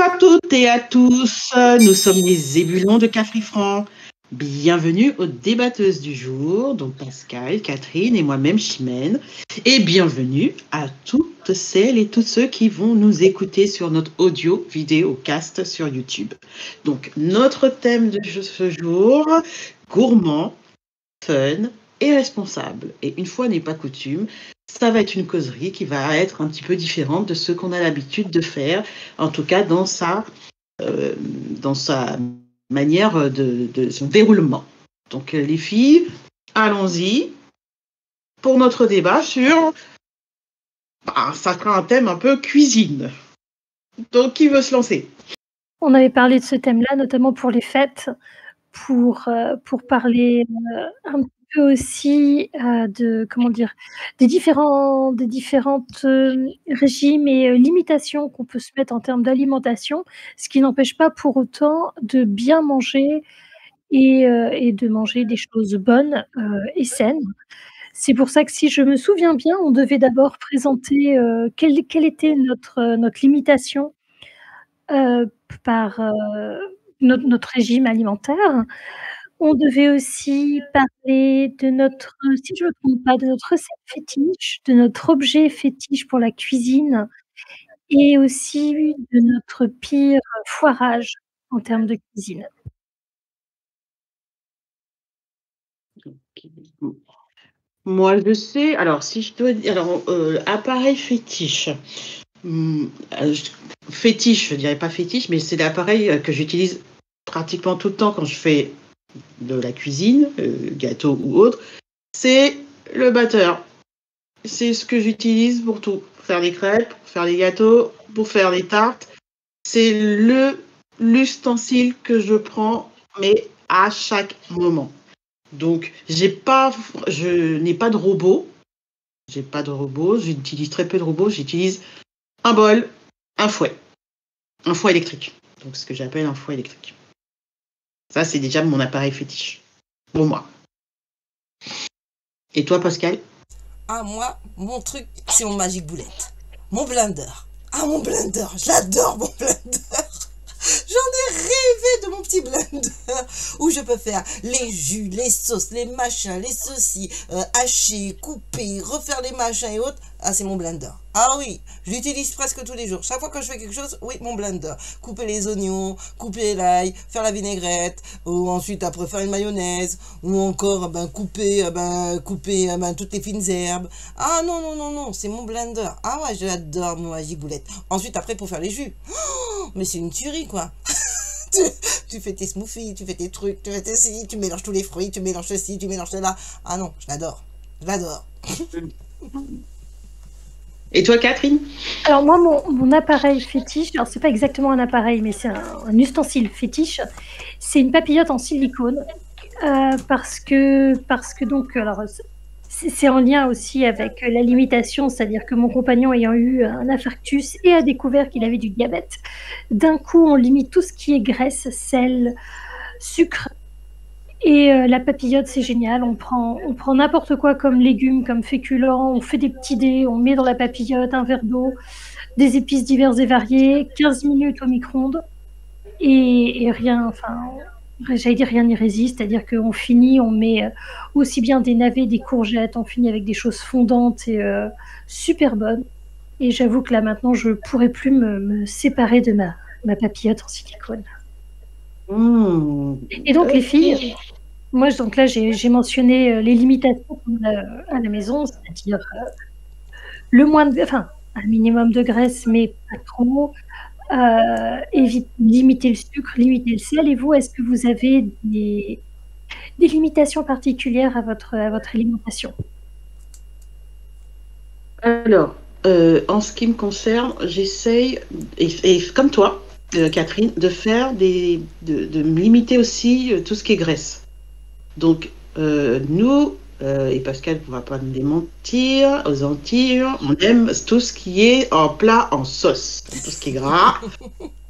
à toutes et à tous, nous sommes les ébulons de Cafrifran. Bienvenue aux débatteuses du jour, donc Pascal, Catherine et moi-même Chimène. Et bienvenue à toutes celles et tous ceux qui vont nous écouter sur notre audio vidéo cast sur YouTube. Donc notre thème de ce jour, gourmand, fun et responsable. Et une fois n'est pas coutume, ça va être une causerie qui va être un petit peu différente de ce qu'on a l'habitude de faire, en tout cas dans sa manière de son déroulement. Donc les filles, allons-y pour notre débat sur... ça sera un thème un peu cuisine. Donc qui veut se lancer? On avait parlé de ce thème-là, notamment pour les fêtes, pour parler un petit peu aussi des différentes régimes et limitations qu'on peut se mettre en termes d'alimentation, ce qui n'empêche pas pour autant de bien manger et de manger des choses bonnes et saines. C'est pour ça que si je me souviens bien, on devait d'abord présenter quelle était notre limitation par notre régime alimentaire. On devait aussi parler de notre, si je ne me trompe pas, de notre recette fétiche, de notre objet fétiche pour la cuisine et aussi de notre pire foirage en termes de cuisine. Moi, je sais. Alors, si je dois dire, appareil fétiche. Fétiche, je dirais pas fétiche, mais c'est l'appareil que j'utilise pratiquement tout le temps quand je fais de la cuisine, gâteau ou autre. C'est le batteur. C'est ce que j'utilise pour tout. Pour faire les crêpes, pour faire les gâteaux, pour faire les tartes. C'est l'ustensile que je prends, mais à chaque moment. Donc, je n'ai pas de robot. J'utilise très peu de robots. J'utilise un bol, un fouet électrique. Donc, ce que j'appelle un fouet électrique. Ça, c'est déjà mon appareil fétiche. Pour moi. Et toi, Pascal? Ah, moi, mon truc, c'est mon Magic Bullet. Mon blender. Ah, mon blender. J'adore mon blender. J'en ai rêvé de mon petit blender où je peux faire les jus, les sauces, les machins, les saucis, hacher, couper, refaire les machins et autres. Ah, c'est mon blender. Ah oui, je l'utilise presque tous les jours. Chaque fois que je fais quelque chose, oui, mon blender. Couper les oignons, couper l'ail, faire la vinaigrette, ou ensuite après faire une mayonnaise, ou encore couper toutes les fines herbes. Ah non, c'est mon blender. Ah ouais, j'adore mon Magic Bullet. Ensuite après pour faire les jus. Oh, mais c'est une tuerie quoi. Tu fais tes smoothies, tu fais tes trucs, tu fais tes ci, tu mélanges tous les fruits, tu mélanges ceci, tu mélanges cela. Ah non, je l'adore. Et toi, Catherine? Alors moi, mon appareil fétiche, alors c'est pas exactement un appareil, mais c'est un ustensile fétiche, c'est une papillote en silicone, parce que donc, alors c'est en lien aussi avec la limitation, c'est-à-dire que mon compagnon ayant eu un infarctus et a découvert qu'il avait du diabète, d'un coup on limite tout ce qui est graisse, sel, sucre. Et la papillote, c'est génial. On prend n'importe quoi comme légumes, comme féculents, on fait des petits dés, on met dans la papillote un verre d'eau, des épices diverses et variées, 15 minutes au micro-ondes, et rien, j'allais dire rien n'y résiste, c'est-à-dire qu'on finit, on met aussi bien des navets, des courgettes, on finit avec des choses fondantes et super bonnes. Et j'avoue que là maintenant, je pourrais plus me séparer de ma papillote en silicone. Et donc les filles, moi donc là j'ai mentionné les limitations à la maison, c'est-à-dire un minimum de graisse mais pas trop, limiter le sucre, limiter le sel. Et vous, est-ce que vous avez des limitations particulières à votre alimentation? Alors, en ce qui me concerne, j'essaye, et comme toi, Catherine, de faire de me limiter aussi tout ce qui est graisse. Donc, nous, et Pascal ne pourra pas me démentir, aux Antilles, on aime tout ce qui est en plat, en sauce, tout ce qui est gras.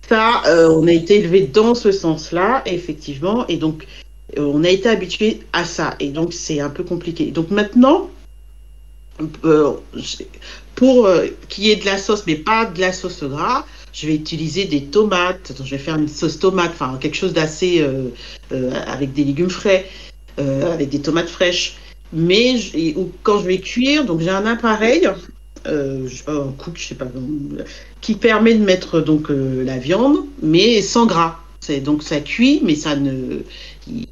Ça, on a été élevé dans ce sens-là, effectivement, et donc on a été habitué à ça, et donc c'est un peu compliqué. Donc maintenant, pour qu'il y ait de la sauce, mais pas de la sauce gras, je vais utiliser des tomates. Je vais faire une sauce tomate, enfin quelque chose d'assez avec des légumes frais, avec des tomates fraîches. Mais ou quand je vais cuire, donc j'ai un appareil, je sais pas, un cook, je sais pas, qui permet de mettre donc la viande, mais sans gras. Donc ça cuit, mais ça ne,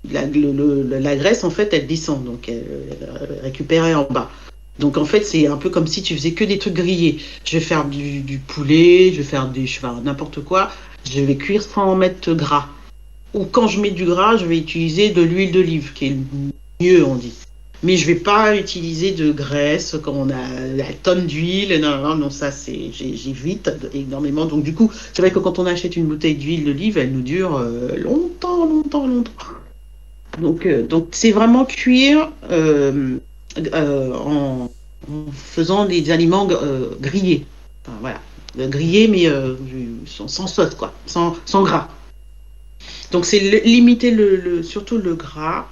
la graisse en fait elle descend, donc elle est récupérée en bas. Donc en fait c'est un peu comme si tu faisais que des trucs grillés. Je vais faire du poulet, je vais faire des, je sais pas, n'importe quoi. Je vais cuire sans mettre gras. Ou quand je mets du gras, je vais utiliser de l'huile d'olive, qui est mieux on dit. Mais je vais pas utiliser de graisse quand on a la tonne d'huile. Non, non, non, ça c'est, j'évite énormément. Donc du coup, c'est vrai que quand on achète une bouteille d'huile d'olive, elle nous dure longtemps, longtemps, longtemps. Donc c'est vraiment cuire en faisant des aliments grillés. Enfin, voilà, grillés mais sans sauce quoi, sans gras. Donc c'est limiter surtout le gras.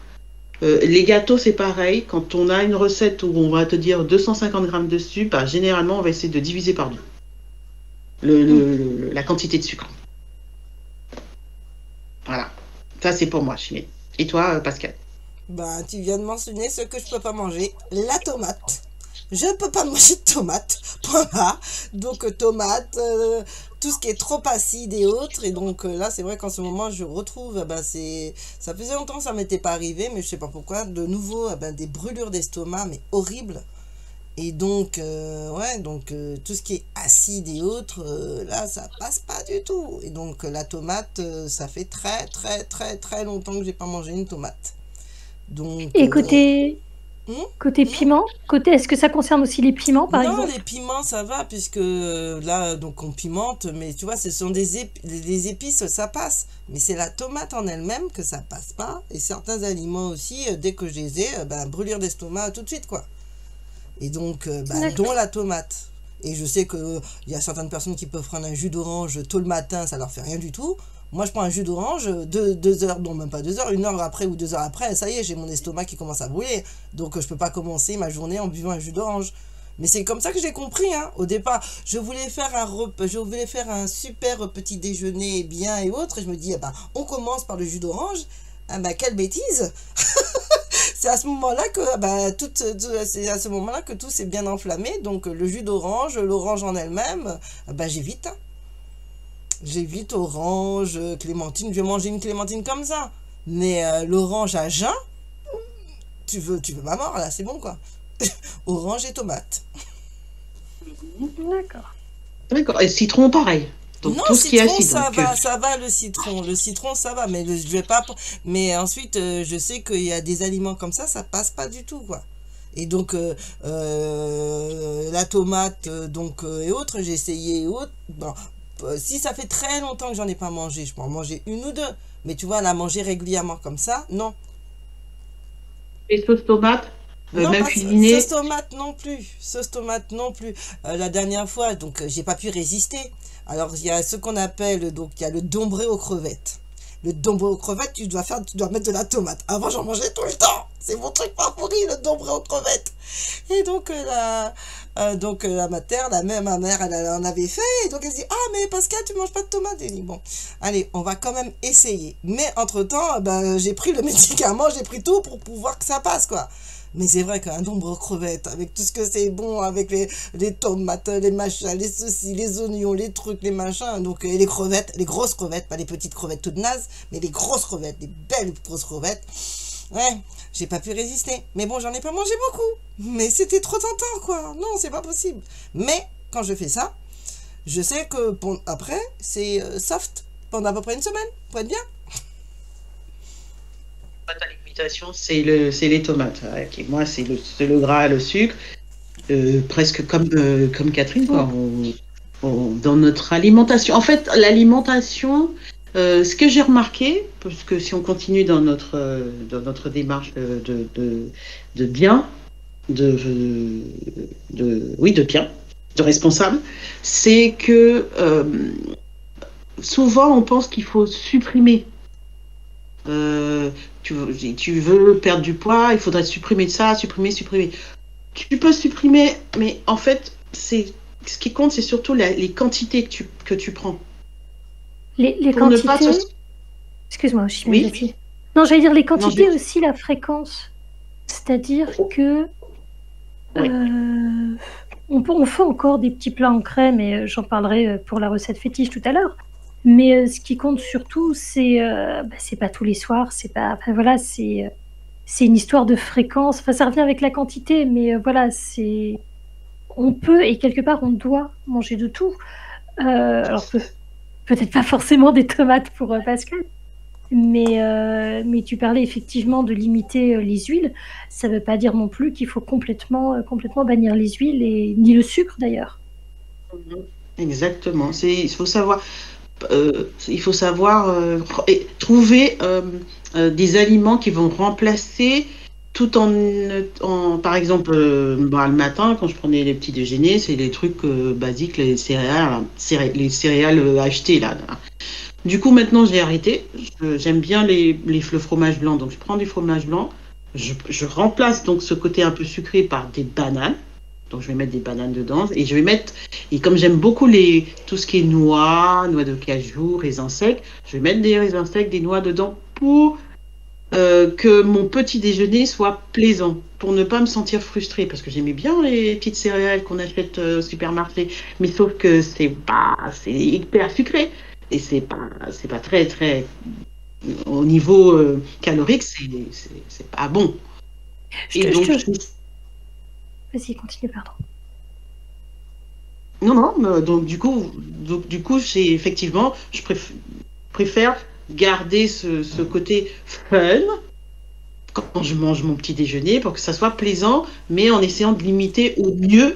Les gâteaux, c'est pareil. Quand on a une recette où on va te dire 250 grammes de sucre, bah, généralement, on va essayer de diviser par deux la quantité de sucre. Voilà. Ça, c'est pour moi, Chimène. Et toi, Pascal? Ben, tu viens de mentionner ce que je peux pas manger, la tomate. Je ne peux pas manger de tomate, point barre. Donc tomate, tout ce qui est trop acide et autres. Et donc là, c'est vrai qu'en ce moment, je retrouve, ça faisait longtemps que ça m'était pas arrivé, mais je sais pas pourquoi, de nouveau, des brûlures d'estomac, mais horribles. Et donc, tout ce qui est acide et autres, là, ça passe pas du tout. Et donc la tomate, ça fait très, très, très, très longtemps que j'ai pas mangé une tomate. Donc, et côté piment, est-ce que ça concerne aussi les piments, par exemple? Non, les piments, ça va, puisque là, donc on pimente, mais tu vois, ce sont des épices, ça passe. Mais c'est la tomate en elle-même que ça passe pas. Et certains aliments aussi, dès que je les ai, brûlure d'estomac tout de suite, quoi. Et donc, dont la tomate. Et je sais qu'il y a certaines personnes qui peuvent prendre un jus d'orange tôt le matin, ça leur fait rien du tout. Moi, je prends un jus d'orange, 2 heures, non, même pas 2 heures, 1 heure après ou 2 heures après, ça y est, j'ai mon estomac qui commence à brûler. Donc, je peux pas commencer ma journée en buvant un jus d'orange. Mais c'est comme ça que j'ai compris, hein. Au départ, je voulais faire un super petit déjeuner bien et autres, et je me dis, on commence par le jus d'orange. Quelle bêtise! C'est à ce moment-là que tout s'est bien enflammé. Donc, le jus d'orange, l'orange en elle-même, j'évite, hein. J'évite orange, clémentine. Je vais manger une clémentine comme ça. Mais l'orange à jeun, tu veux ma mort, là, c'est bon, quoi. Orange et tomate. D'accord. D'accord. Et citron, pareil. Donc, non, tout ce qui est acide. Ça va, le citron. Le citron, ça va, mais je vais pas... Mais ensuite, je sais qu'il y a des aliments comme ça passe pas du tout, quoi. Et donc, la tomate, et autres, j'ai essayé et autres. Bon, si ça fait très longtemps que j'en ai pas mangé, je peux en manger une ou deux. Mais tu vois, la manger régulièrement comme ça, non. Et sauce tomate, Non, même pas cuisinée. sauce tomate non plus. Sauce tomate non plus. La dernière fois, donc, j'ai pas pu résister. Alors, il y a ce qu'on appelle, donc, il y a le dombré aux crevettes. Le dombré aux crevettes, tu dois mettre de la tomate. Avant, j'en mangeais tout le temps. C'est mon truc favori, le dombré aux crevettes. Et donc, ma mère, elle en avait fait. Et donc, elle dit, ah, mais Pascal, tu manges pas de tomates. Elle dit, bon, allez, on va quand même essayer. Mais entre-temps, j'ai pris le médicament, j'ai pris tout pour pouvoir que ça passe, quoi. Mais c'est vrai qu'un dombré aux crevettes, avec tout ce que c'est bon, avec les tomates, les machins, les ceci, les oignons, les trucs, les machins, donc, et les crevettes, les grosses crevettes, pas les petites crevettes toutes nazes, mais les grosses crevettes, les belles grosses crevettes. Ouais, j'ai pas pu résister. Mais bon, j'en ai pas mangé beaucoup. Mais c'était trop tentant, quoi. Non, c'est pas possible. Mais, quand je fais ça, je sais que après, c'est soft pendant à peu près une semaine, pour être bien. Ta limitation, c'est les tomates. Okay. Moi, c'est le gras, le sucre. Presque comme Catherine, quoi. Dans notre alimentation. En fait, l'alimentation, ce que j'ai remarqué, parce que si on continue dans notre démarche de bien, de bien, de responsable, c'est que souvent on pense qu'il faut supprimer. Tu veux perdre du poids, il faudrait supprimer de ça, supprimer. Tu peux supprimer, mais en fait, c'est ce qui compte, c'est surtout les quantités que tu prends. Les Pour ne pas quantités. te... Excuse-moi, je suis Oui, médiatique. Non, j'allais dire les non, quantités aussi, la fréquence. C'est-à-dire que Oui. on fait encore des petits plats en crème, et j'en parlerai pour la recette fétiche tout à l'heure. Mais ce qui compte surtout, c'est pas tous les soirs, c'est pas, enfin, voilà, c'est une histoire de fréquence. Enfin, ça revient avec la quantité, mais voilà, on peut et quelque part on doit manger de tout. Alors peut-être pas forcément des tomates pour Pascal, mais tu parlais effectivement de limiter les huiles. Ça ne veut pas dire non plus qu'il faut complètement bannir les huiles, et ni le sucre d'ailleurs. Exactement. Il faut savoir trouver des aliments qui vont remplacer tout par exemple, le matin, quand je prenais les petits déjeuners, c'est les trucs basiques, les céréales achetées là. Du coup, maintenant, j'ai arrêté. J'aime bien le fromage blanc, donc je prends du fromage blanc. Je remplace donc ce côté un peu sucré par des bananes. Donc, je vais mettre des bananes dedans. Et comme j'aime beaucoup tout ce qui est noix de cajou, raisins secs, je vais mettre des raisins secs, des noix dedans pour que mon petit déjeuner soit plaisant, pour ne pas me sentir frustrée. Parce que j'aimais bien les petites céréales qu'on achète au supermarché, mais sauf que c'est hyper sucré. Et c'est pas très, très. Au niveau calorique, c'est pas bon. Et donc, Vas-y, continue, pardon. non, donc du coup, effectivement, je préfère garder ce côté fun quand je mange mon petit déjeuner pour que ça soit plaisant, mais en essayant de limiter au mieux,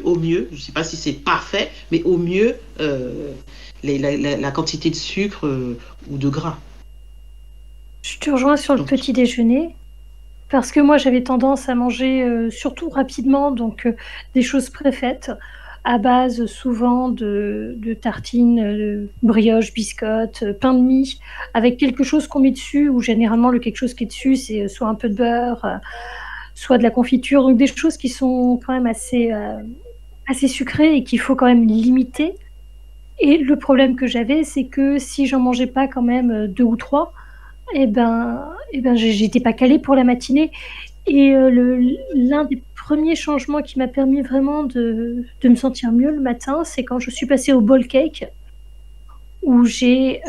je ne sais pas si c'est parfait, mais au mieux la quantité de sucre ou de gras. Je te rejoins sur le petit déjeuner, parce que moi j'avais tendance à manger surtout rapidement, donc des choses préfaites, à base souvent de tartines, brioches, biscottes, pain de mie, avec quelque chose qu'on met dessus, ou généralement le quelque chose qui est dessus, c'est soit un peu de beurre, soit de la confiture, donc des choses qui sont quand même assez sucrées et qu'il faut quand même limiter. Et le problème que j'avais, c'est que si j'en mangeais pas quand même 2 ou 3, j'étais pas calée pour la matinée. Et l'un des premiers changements qui m'a permis vraiment de me sentir mieux le matin, c'est quand je suis passée au bowl cake, où j'ai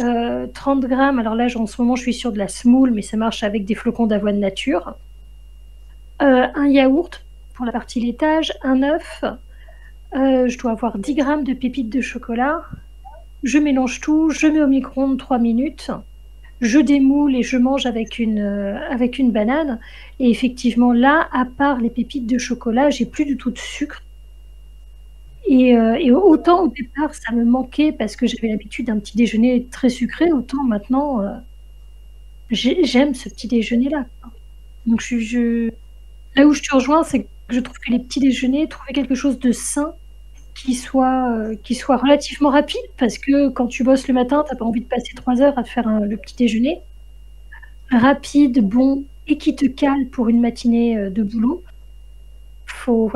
30 grammes. Alors là, en ce moment, je suis sur de la semoule, mais ça marche avec des flocons d'avoine nature. Un yaourt pour la partie laitage, un œuf. Je dois avoir 10 grammes de pépites de chocolat. Je mélange tout, je mets au micro-ondes 3 minutes. Je démoule et je mange avec une banane. Et effectivement, là, à part les pépites de chocolat, j'ai plus du tout de sucre. Et autant au départ, ça me manquait parce que j'avais l'habitude d'un petit déjeuner très sucré, autant maintenant, j'aime ce petit déjeuner-là. Donc, là où je te rejoins, c'est que je trouve que les petits déjeuners, trouver quelque chose de sain, qui soit relativement rapide, parce que quand tu bosses le matin, t'as pas envie de passer 3 heures à faire le petit déjeuner. Rapide, bon, et qui te cale pour une matinée de boulot. Faut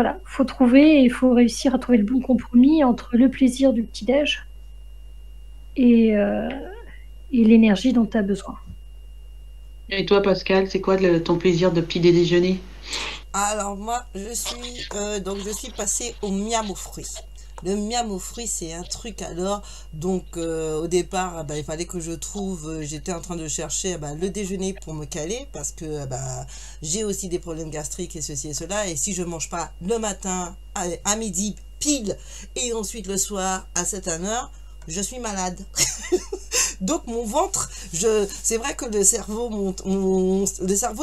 trouver, et il faut réussir à trouver le bon compromis entre le plaisir du petit-déj et l'énergie dont tu as besoin. Et toi, Pascal, c'est quoi ton plaisir de petit déjeuner? Alors moi, je suis passée au miam aux fruits. Le miam aux fruits, c'est un truc alors, donc au départ, il fallait que je trouve, j'étais en train de chercher le déjeuner pour me caler, parce que j'ai aussi des problèmes gastriques et ceci et cela, et si je mange pas le matin, à midi, pile, et ensuite le soir, à 7h, je suis malade. Donc mon ventre, c'est vrai que le cerveau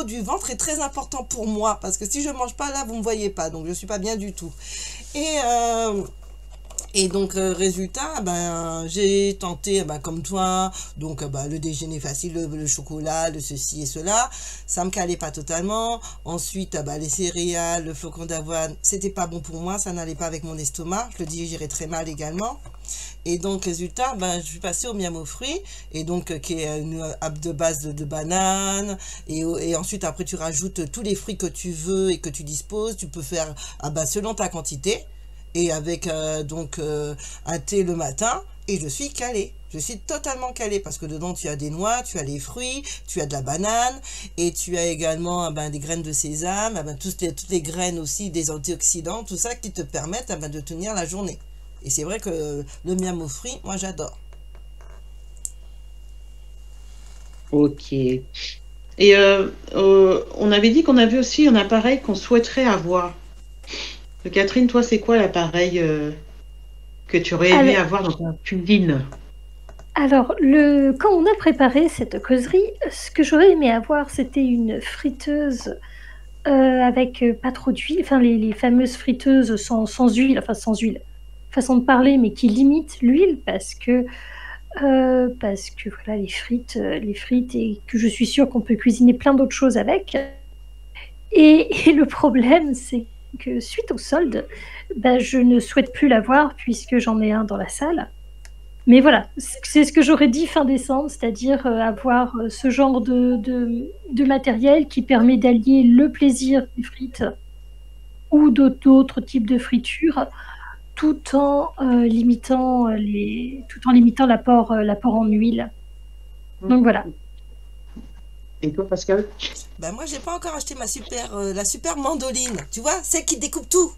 du ventre est très important pour moi, parce que si je mange pas là, vous me voyez pas, donc je suis pas bien du tout. Et donc, résultat, j'ai tenté, comme toi, donc le déjeuner facile, le chocolat, le ceci et cela, ça me calait pas totalement. Ensuite, les céréales, le flocon d'avoine, c'était pas bon pour moi, ça n'allait pas avec mon estomac, je le digérais très mal également. Et donc, résultat, je suis passée au miam aux fruits, et donc, qui est une de base de bananes, et ensuite, après, tu rajoutes tous les fruits que tu veux et que tu disposes, tu peux faire selon ta quantité. et avec donc un thé le matin, et je suis calée. Je suis totalement calée parce que dedans tu as des noix, tu as les fruits, tu as de la banane et tu as également des graines de sésame, toutes les graines aussi, des antioxydants, tout ça qui te permettent de tenir la journée. Et c'est vrai que le miam aux fruits, moi j'adore. Ok. Et on avait dit qu'on avait aussi un appareil qu'on souhaiterait avoir. Catherine, toi, c'est quoi l'appareil que tu aurais aimé avoir dans ta cuisine? Alors, quand on a préparé cette causerie, ce que j'aurais aimé avoir, c'était une friteuse avec pas trop d'huile, enfin les fameuses friteuses sans huile, enfin sans huile, façon de parler, mais qui limite l'huile parce que voilà, les frites, et que je suis sûre qu'on peut cuisiner plein d'autres choses avec. Et le problème, c'est que suite au solde, je ne souhaite plus l'avoir puisque j'en ai un dans la salle. Mais voilà, c'est ce que j'aurais dit fin décembre, c'est-à-dire avoir ce genre de matériel qui permet d'allier le plaisir des frites ou d'autres types de fritures, tout en limitant l'apport en huile. Donc voilà. Et toi, Pascal? Moi, j'ai pas encore acheté la super mandoline, tu vois, celle qui découpe tout.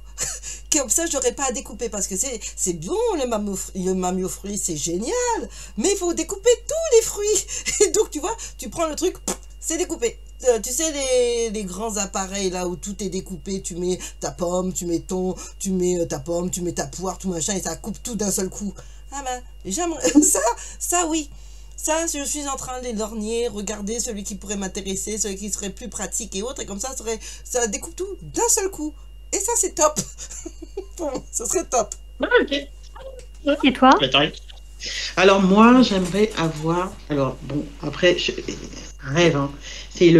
Comme ça, j'aurais pas à découper parce que c'est bon, le mami aux fruits, c'est génial. Mais il faut découper tous les fruits. Et donc, tu vois, tu prends le truc, c'est découpé. Tu sais, les grands appareils là où tout est découpé, tu mets ta pomme, tu mets ta pomme, tu mets ta poire, tout machin, et ça coupe tout d'un seul coup. Ah j'aimerais ça oui. Ça, je suis en train de les lorgner, regarder celui qui pourrait m'intéresser, celui qui serait plus pratique et autres, et comme ça découpe tout d'un seul coup. Et ça, c'est top. Bon, ça serait top. Ah, ok. Et toi? Alors moi, j'aimerais avoir... Alors bon, après, rêve, hein. C'est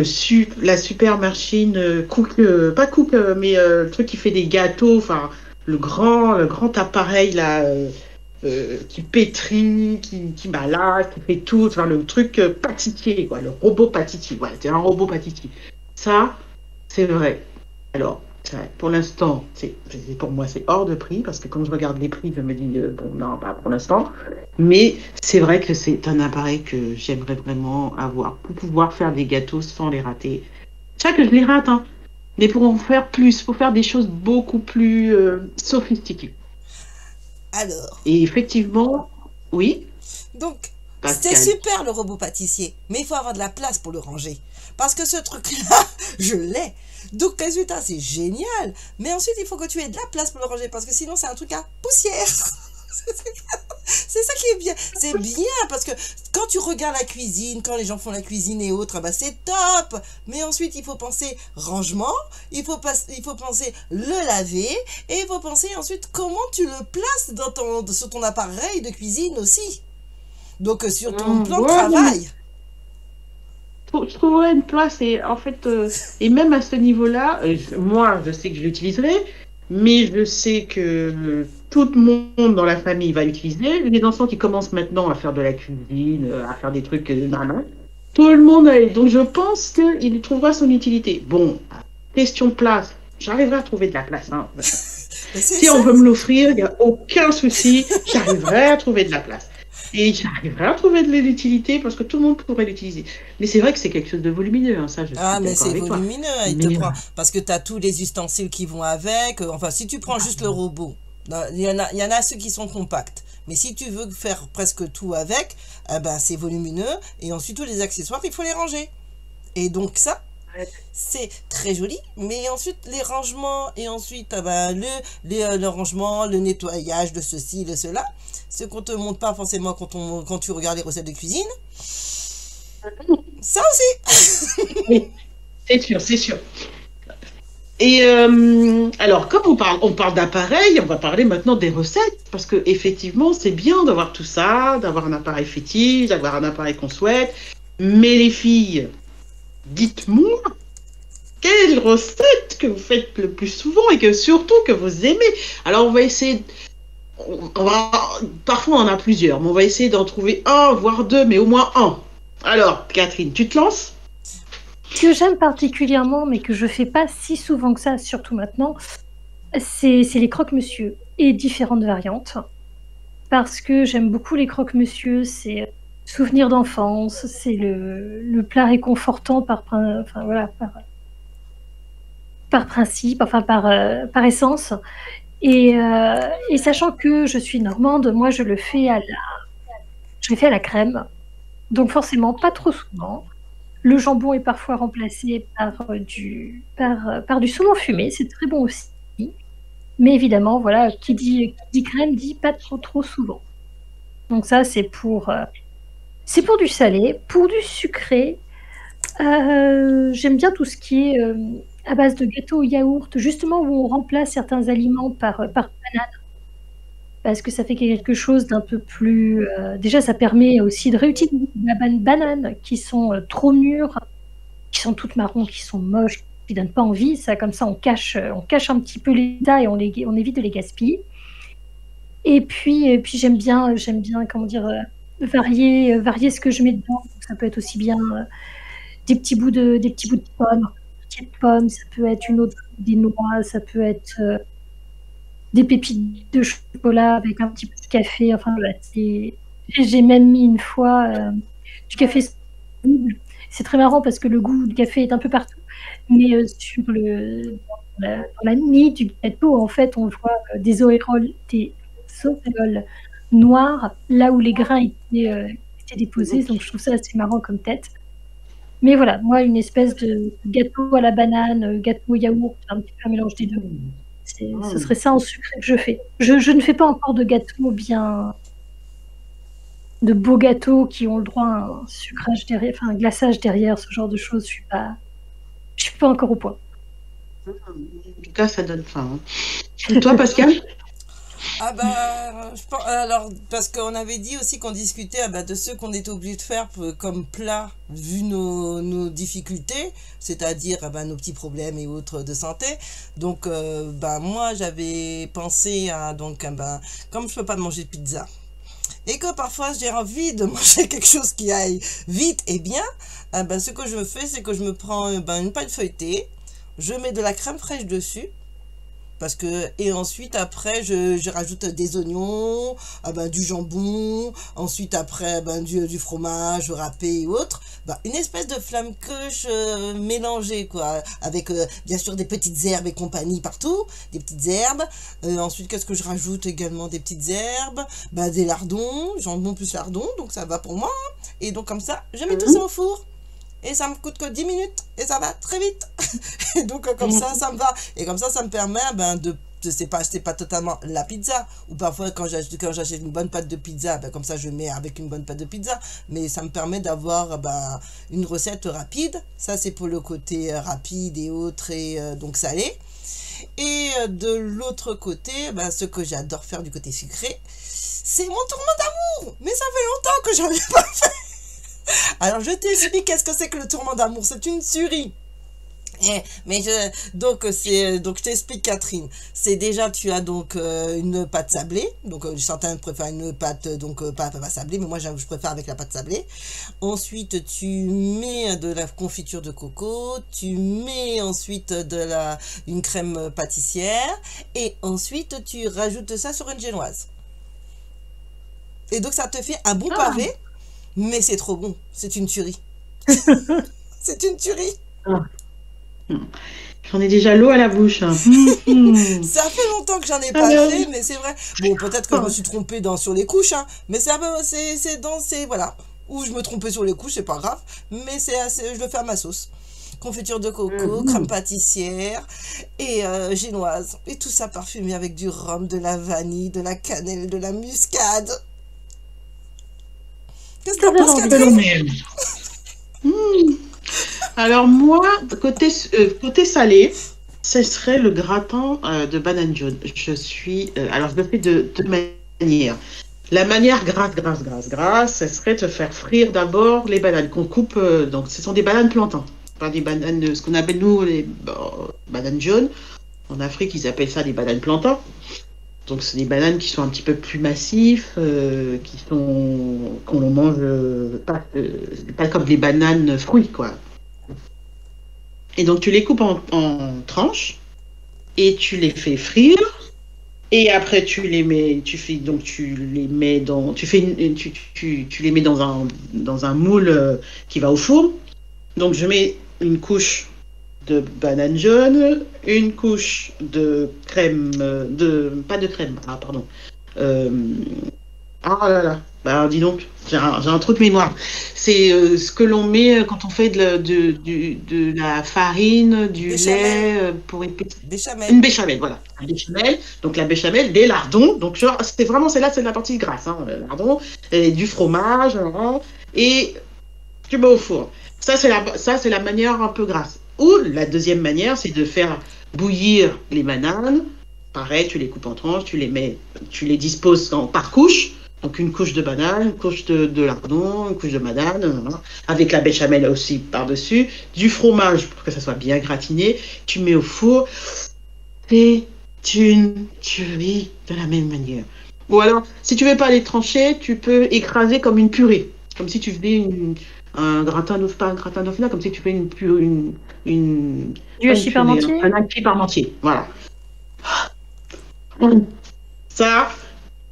la super machine cook, pas cook, mais le truc qui fait des gâteaux, enfin, le grand appareil là, qui pétrit, qui balade, qui fait tout, enfin, le truc pâtissier, quoi, le robot pâtissier. Voilà, c'est un robot pâtissier. Ça, c'est vrai. Alors, pour l'instant, pour moi, c'est hors de prix, parce que quand je regarde les prix, je me dis, bon, non, pas pour l'instant. Mais c'est vrai que c'est un appareil que j'aimerais vraiment avoir, pour pouvoir faire des gâteaux sans les rater. C'est vrai que je les rate, hein, mais pour en faire plus, pour faire des choses beaucoup plus sophistiquées. Alors. Et effectivement, oui. Donc, Pascal. c'est super le robot pâtissier, mais il faut avoir de la place pour le ranger. Parce que ce truc-là, je l'ai. Donc, résultat, c'est génial. Mais ensuite, il faut que tu aies de la place pour le ranger, parce que sinon, c'est un truc à poussière. C'est ça qui est bien. C'est bien, parce que quand tu regardes la cuisine, quand les gens font la cuisine et autres, c'est top. Mais ensuite, il faut penser rangement, il faut penser le laver, et il faut penser ensuite comment tu le places sur ton appareil de cuisine aussi. Donc, sur ton plan de travail. Je trouverais une place et en fait, et même à ce niveau-là, moi, je sais que je l'utiliserai, mais je sais que tout le monde dans la famille va l'utiliser. Les enfants qui commencent maintenant à faire de la cuisine, à faire des trucs, tout le monde a. Donc, je pense qu'il trouvera son utilité. Bon, question de place, j'arriverai à trouver de la place. Hein. Si on veut me l'offrir, il n'y a aucun souci, j'arriverai à trouver de la place. Et j'arriverai à trouver de l'utilité parce que tout le monde pourrait l'utiliser. Mais c'est vrai que c'est quelque chose de volumineux, hein, ça je suis mais c'est volumineux, il te prend, ouais. parce que tu as tous les ustensiles qui vont avec. Enfin, si tu prends juste le robot, il y en a ceux qui sont compacts. Mais si tu veux faire presque tout avec, c'est volumineux. Et ensuite, tous les accessoires, il faut les ranger. Et donc ça, c'est très joli, mais ensuite les rangements et ensuite le rangement, le nettoyage de ceci, de cela, ce qu'on te montre pas forcément quand tu regardes les recettes de cuisine, ça aussi. Oui, c'est sûr. Et alors, comme on parle d'appareil, on va parler maintenant des recettes, parce que effectivement, c'est bien d'avoir tout ça, d'avoir un appareil fétiche, d'avoir un appareil qu'on souhaite, mais les filles, dites-moi, quelle recette que vous faites le plus souvent et que surtout que vous aimez. Alors, on va essayer, parfois on en a plusieurs, mais on va essayer d'en trouver un, voire deux, mais au moins un. Alors, Catherine, tu te lances? Ce que j'aime particulièrement, mais que je fais pas si souvent que ça, surtout maintenant, c'est les croque-monsieur. et différentes variantes. Parce que j'aime beaucoup les croque-monsieur, c'est souvenir d'enfance, c'est le plat réconfortant enfin, voilà, par principe, enfin par essence. Et sachant que je suis normande, moi je le fais à la crème, donc forcément pas trop souvent. Le jambon est parfois remplacé par du saumon fumé, c'est très bon aussi. Mais évidemment, voilà, qui dit crème dit pas trop souvent. Donc ça, c'est pour du salé. Pour du sucré, j'aime bien tout ce qui est à base de gâteau au yaourt, justement où on remplace certains aliments par banane, parce que ça fait quelque chose d'un peu plus... déjà, ça permet aussi de réutiliser la banane qui sont trop mûres, qui sont toutes marrons, qui sont moches, qui donnent pas envie. Ça, comme ça, on cache un petit peu l'état et on évite de les gaspiller. Et puis j'aime bien, comment dire, varier ce que je mets dedans. Donc, ça peut être aussi bien des petits bouts de pommes, ça peut être des noix, ça peut être des pépites de chocolat avec un petit peu de café. Enfin, voilà, j'ai même mis une fois du café soluble. C'est très marrant parce que le goût du café est un peu partout, mais dans la mie du gâteau, en fait, on voit des auréoles noirs là où les grains étaient déposés. Donc, je trouve ça assez marrant comme tête. Mais voilà, moi, une espèce de gâteau à la banane, gâteau au yaourt, un petit peu un mélange des deux. Ce serait ça en sucré que je fais. Je ne fais pas encore de gâteaux de beaux gâteaux qui ont le droit à un sucrage derrière, enfin un glaçage derrière, ce genre de choses. Je suis pas encore au point. En tout cas, ça donne faim. Hein. Et toi, Pascal? Ah bah, alors, parce qu'on avait dit aussi qu'on discutait de ceux qu'on était obligé de faire comme plat, vu nos difficultés, c'est-à-dire nos petits problèmes et autres de santé. Donc, moi, j'avais pensé à, comme je peux pas manger de pizza, et que parfois j'ai envie de manger quelque chose qui aille vite et bien, ce que je fais, c'est que je me prends une pâte feuilletée, je mets de la crème fraîche dessus, et ensuite après je rajoute des oignons, du jambon, ensuite après du fromage râpé et autres, une espèce de flamme cruche mélangée quoi, avec bien sûr des petites herbes et compagnie partout, des petites herbes. Ensuite qu'est-ce que je rajoute également? Des petites herbes, des lardons, jambon plus lardons, donc ça va pour moi, hein. Et donc comme ça je mets tout ça au four. Et ça me coûte que 10 minutes et ça va très vite. Et donc comme ça me va. Et comme ça me permet c'est pas totalement la pizza. Ou parfois quand j'achète une bonne pâte de pizza, comme ça je mets avec une bonne pâte de pizza. Mais ça me permet d'avoir une recette rapide. Ça c'est pour le côté rapide et autres et donc salé. Et de l'autre côté, ce que j'adore faire du côté sucré, c'est mon tourment d'amour. Mais ça fait longtemps que j'en ai pas fait. Alors je t'explique qu'est-ce que c'est que le tourment d'amour. C'est une tuerie. Donc je t'explique Catherine. C'est déjà tu as donc une pâte sablée. Donc certains préfèrent une pâte pas sablée, mais moi je préfère avec la pâte sablée. Ensuite tu mets de la confiture de coco, tu mets ensuite une crème pâtissière et ensuite tu rajoutes ça sur une génoise. Et donc ça te fait un bon pavé. Mais c'est trop bon, c'est une tuerie. C'est une tuerie. J'en ai déjà l'eau à la bouche. Ça fait longtemps que j'en ai pas fait, mais c'est vrai. Bon, peut-être que je me suis trompée sur les couches, hein, mais voilà. Ou je me trompais sur les couches, c'est pas grave, mais je le fais à ma sauce. Confiture de coco, crème pâtissière et génoise. Et tout ça parfumé avec du rhum, de la vanille, de la cannelle, de la muscade. Qu'est-ce que t'en penses, Catherine? Alors moi, côté salé, ce serait le gratin de banane jaune. Alors je le fais de deux manières. La manière grasse, ce serait de faire frire d'abord les bananes qu'on coupe. Donc ce sont des bananes plantains, pas des bananes, ce qu'on appelle nous les bananes jaunes. En Afrique, ils appellent ça des bananes plantains. Donc c'est des bananes qui sont un petit peu plus massifs, qu'on mange pas comme des bananes fruits quoi. Et donc tu les coupes en tranches et tu les fais frire Et après, tu les mets, tu les mets dans, tu fais tu les mets dans un moule qui va au four. Donc, je mets une couche de banane jaune, une couche de crème, pas de crème, ah, pardon. Euh, ah là là, bah, dis donc, j'ai un trou de mémoire. C'est ce que l'on met quand on fait de la farine, du Béchamel. lait pour Béchamel. une béchamel, voilà. Une béchamel, donc la béchamel, des lardons, donc genre, c'est vraiment, c'est la partie grasse, hein, le lardon, et du fromage, hein, et tu mets au four. Ça, c'est la manière un peu grasse. Ou la deuxième manière, c'est de faire bouillir les bananes. Pareil, tu les coupes en tranches, tu les disposes par couche. Donc une couche de banane, une couche de lardon, une couche de banane, voilà, avec la béchamel aussi par-dessus, du fromage pour que ça soit bien gratiné. Tu mets au four. C'est une tuerie de la même manière. Ou alors, si tu veux pas les trancher, tu peux écraser comme une purée. Comme si tu faisais un gratin d'œuf, pas un gratin d'œuf là, comme si tu fais Du pas une hachis purée, parmentier. un hachis parmentier. Voilà. Ça,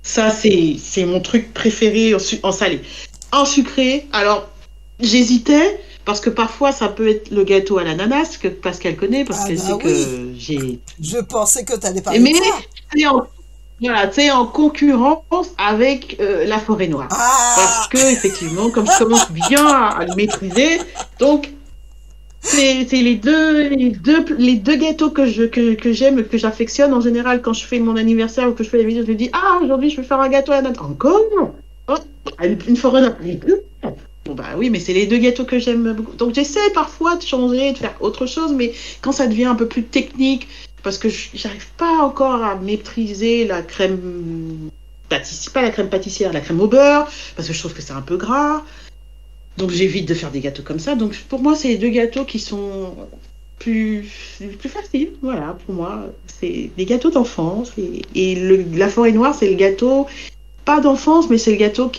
ça c'est mon truc préféré en salé. En sucré, alors, j'hésitais, parce que parfois, ça peut être le gâteau à l'ananas, que Pascal connaît, parce Ah qu'elle bah sait oui, que j'ai... je pensais que tu allais parler Mais de ça. c'est en, voilà, c'est en concurrence avec la forêt noire. Parce Ah, que, effectivement, comme je commence bien à le maîtriser, donc c'est les deux gâteaux que j'aime, que j'affectionne en général quand je fais mon anniversaire ou que je fais la vidéo, je me dis, ah, aujourd'hui, je vais faire un gâteau à la nata. Encore? Oh, une forêt noire. Bon, bah oui, mais c'est les deux gâteaux que j'aime beaucoup. Donc, j'essaie parfois de changer, de faire autre chose, mais quand ça devient un peu plus technique, parce que j'arrive pas encore à maîtriser la crème pâtissière, pas la crème pâtissière, la crème au beurre, parce que je trouve que c'est un peu gras. Donc j'évite de faire des gâteaux comme ça. Donc pour moi, c'est les deux gâteaux qui sont plus, plus faciles. Voilà, pour moi, c'est des gâteaux d'enfance. Et la forêt noire, c'est le gâteau, pas d'enfance, mais c'est le gâteau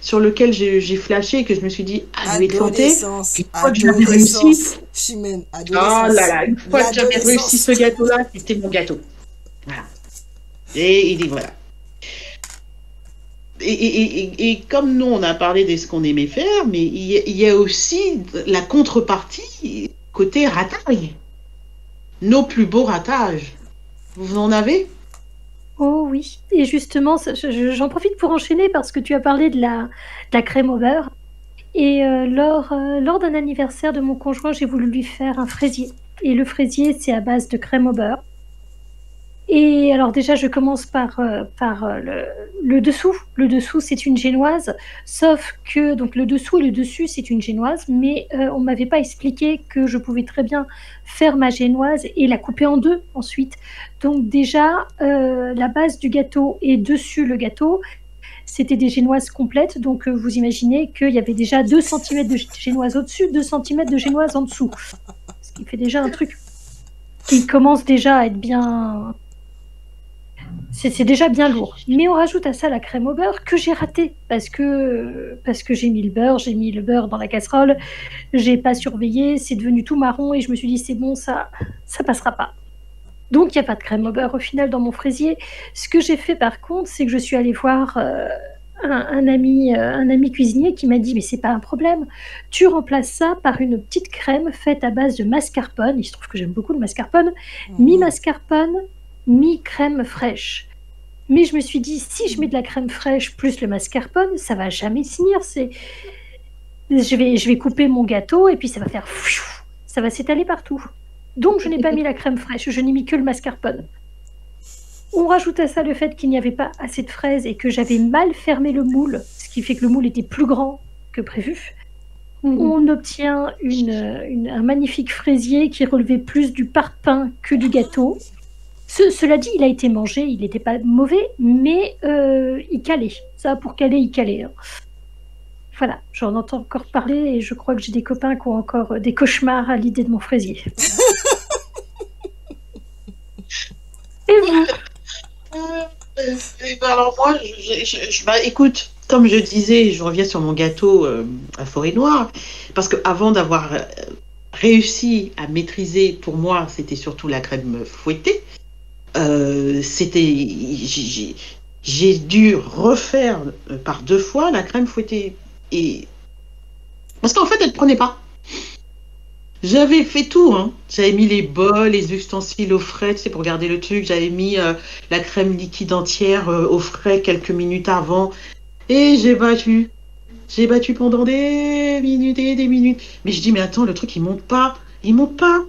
sur lequel j'ai flashé et que je me suis dit, ah, je vais le tenter. adolescence, Une fois que j'avais réussi, Chimène, oh là adolescence, là, une fois que j'avais réussi l'adolescence. ce gâteau-là, c'était mon gâteau. Voilà. Et il dit voilà. Et comme nous, on a parlé de ce qu'on aimait faire, mais il y a aussi la contrepartie côté ratage. Nos plus beaux ratages. Vous en avez? Oh oui, et justement, j'en profite pour enchaîner parce que tu as parlé de la crème au beurre. Et lors d'un anniversaire de mon conjoint, j'ai voulu lui faire un fraisier. Et le fraisier, c'est à base de crème au beurre. Et alors déjà, je commence par le dessous. Le dessous, c'est une génoise, sauf que donc le dessous et le dessus, c'est une génoise, mais on m'avait pas expliqué que je pouvais très bien faire ma génoise et la couper en deux ensuite. Donc déjà, la base du gâteau et dessus le gâteau, c'était des génoises complètes. Donc vous imaginez qu'il y avait déjà 2 cm de génoise au-dessus, 2 cm de génoise en dessous. Ce qui fait déjà un truc qui commence déjà à être bien... C'est déjà bien lourd. Mais on rajoute à ça la crème au beurre que j'ai ratée parce que j'ai mis le beurre dans la casserole, j'ai pas surveillé, c'est devenu tout marron et je me suis dit c'est bon, ça passera pas. Donc il n'y a pas de crème au beurre au final dans mon fraisier. Ce que j'ai fait par contre, c'est que je suis allée voir un ami cuisinier qui m'a dit mais c'est pas un problème, tu remplaces ça par une petite crème faite à base de mascarpone. Il se trouve que j'aime beaucoup le mascarpone, mi-mascarpone, mi-crème fraîche. Mais je me suis dit, si je mets de la crème fraîche plus le mascarpone, ça va jamais finir. Je vais couper mon gâteau et puis ça va faire... Ça va s'étaler partout. Donc je n'ai pas mis la crème fraîche, je n'ai mis que le mascarpone. On rajoute à ça le fait qu'il n'y avait pas assez de fraises et que j'avais mal fermé le moule, ce qui fait que le moule était plus grand que prévu. On obtient un magnifique fraisier qui relevait plus du parpaing que du gâteau. Cela dit, il a été mangé, il n'était pas mauvais, mais il calait. Ça, pour caler, il calait. Hein. Voilà, j'en entends encore parler et je crois que j'ai des copains qui ont encore des cauchemars à l'idée de mon fraisier. Et vous? Alors moi, bah, écoute, comme je disais, je reviens sur mon gâteau à forêt noire, parce que avant d'avoir réussi à maîtriser, pour moi, c'était surtout la crème fouettée. J'ai dû refaire par 2 fois la crème fouettée. Et... Parce qu'en fait, elle ne prenait pas. J'avais fait tout, hein. J'avais mis les bols, les ustensiles au frais, tu sais, pour garder le truc. J'avais mis la crème liquide entière au frais quelques minutes avant. Et j'ai battu. J'ai battu pendant des minutes et des minutes. Mais je dis, mais attends, le truc, il monte pas. Il monte pas.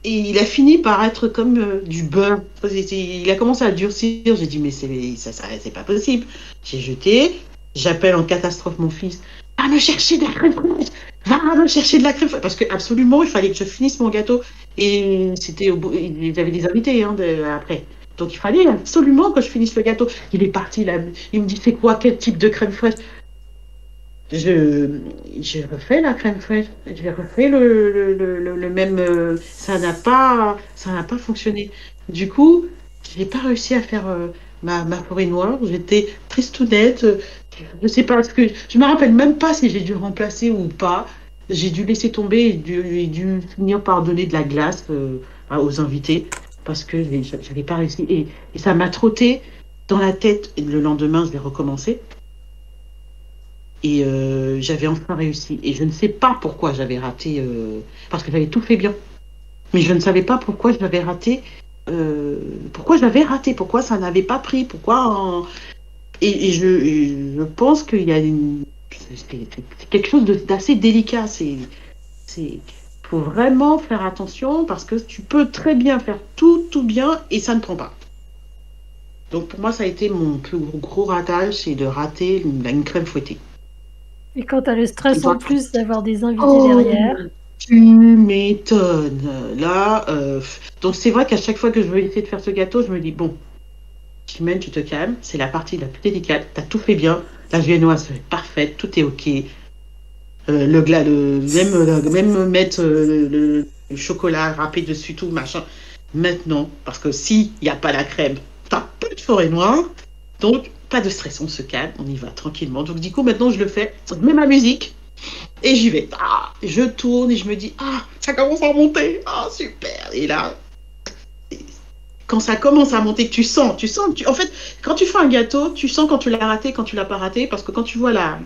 Et il a fini par être comme du beurre. Il a commencé à durcir. J'ai dit, mais c'est pas possible. J'ai jeté. J'appelle en catastrophe mon fils. Va me chercher de la crème fraîche. Va me chercher de la crème fraîche. Parce que absolument, il fallait que je finisse mon gâteau. Et c'était au bout. Il avait des invités après. Donc il fallait absolument que je finisse le gâteau. Il est parti là. Il me dit, c'est quoi, quel type de crème fraîche? Je, j'ai refait la crème fraîche, j'ai refait le même, ça n'a pas fonctionné. Du coup, j'ai pas réussi à faire ma forêt noire. J'étais tristounette. Je sais pas, je me rappelle même pas si j'ai dû remplacer ou pas. J'ai dû laisser tomber et dû finir par donner de la glace aux invités parce que j'avais pas réussi. Et ça m'a trotté dans la tête. Et le lendemain, je l'ai recommencé. Et j'avais enfin réussi. Et je ne sais pas pourquoi j'avais raté, parce que j'avais tout fait bien. Mais je ne savais pas pourquoi j'avais raté, pourquoi ça n'avait pas pris, et je pense qu'il y a c'est quelque chose d'assez délicat. Faut vraiment faire attention parce que tu peux très bien faire tout bien et ça ne prend pas. Donc pour moi, ça a été mon plus gros ratage, c'est de rater une crème fouettée. Et quand tu as le stress en plus d'avoir des invités Oh, derrière. tu m'étonnes. Là, donc c'est vrai qu'à chaque fois que je veux essayer de faire ce gâteau, je me dis, bon, Chimène, tu te calmes, c'est la partie la plus délicate, tu as tout fait bien, la viennoise est parfaite, tout est OK. Même mettre le chocolat râpé dessus, tout, machin. Maintenant, parce que s'il n'y a pas la crème, tu n'as plus de forêt noire. Donc, pas de stress, on se calme, on y va tranquillement. Donc, du coup, maintenant, je le fais, je mets ma musique et j'y vais. Je tourne et je me dis, ça commence à monter. Super. Et là, quand ça commence à monter, que tu sens. En fait, quand tu fais un gâteau, tu sens quand tu l'as raté, quand tu l'as pas raté, parce que quand tu vois la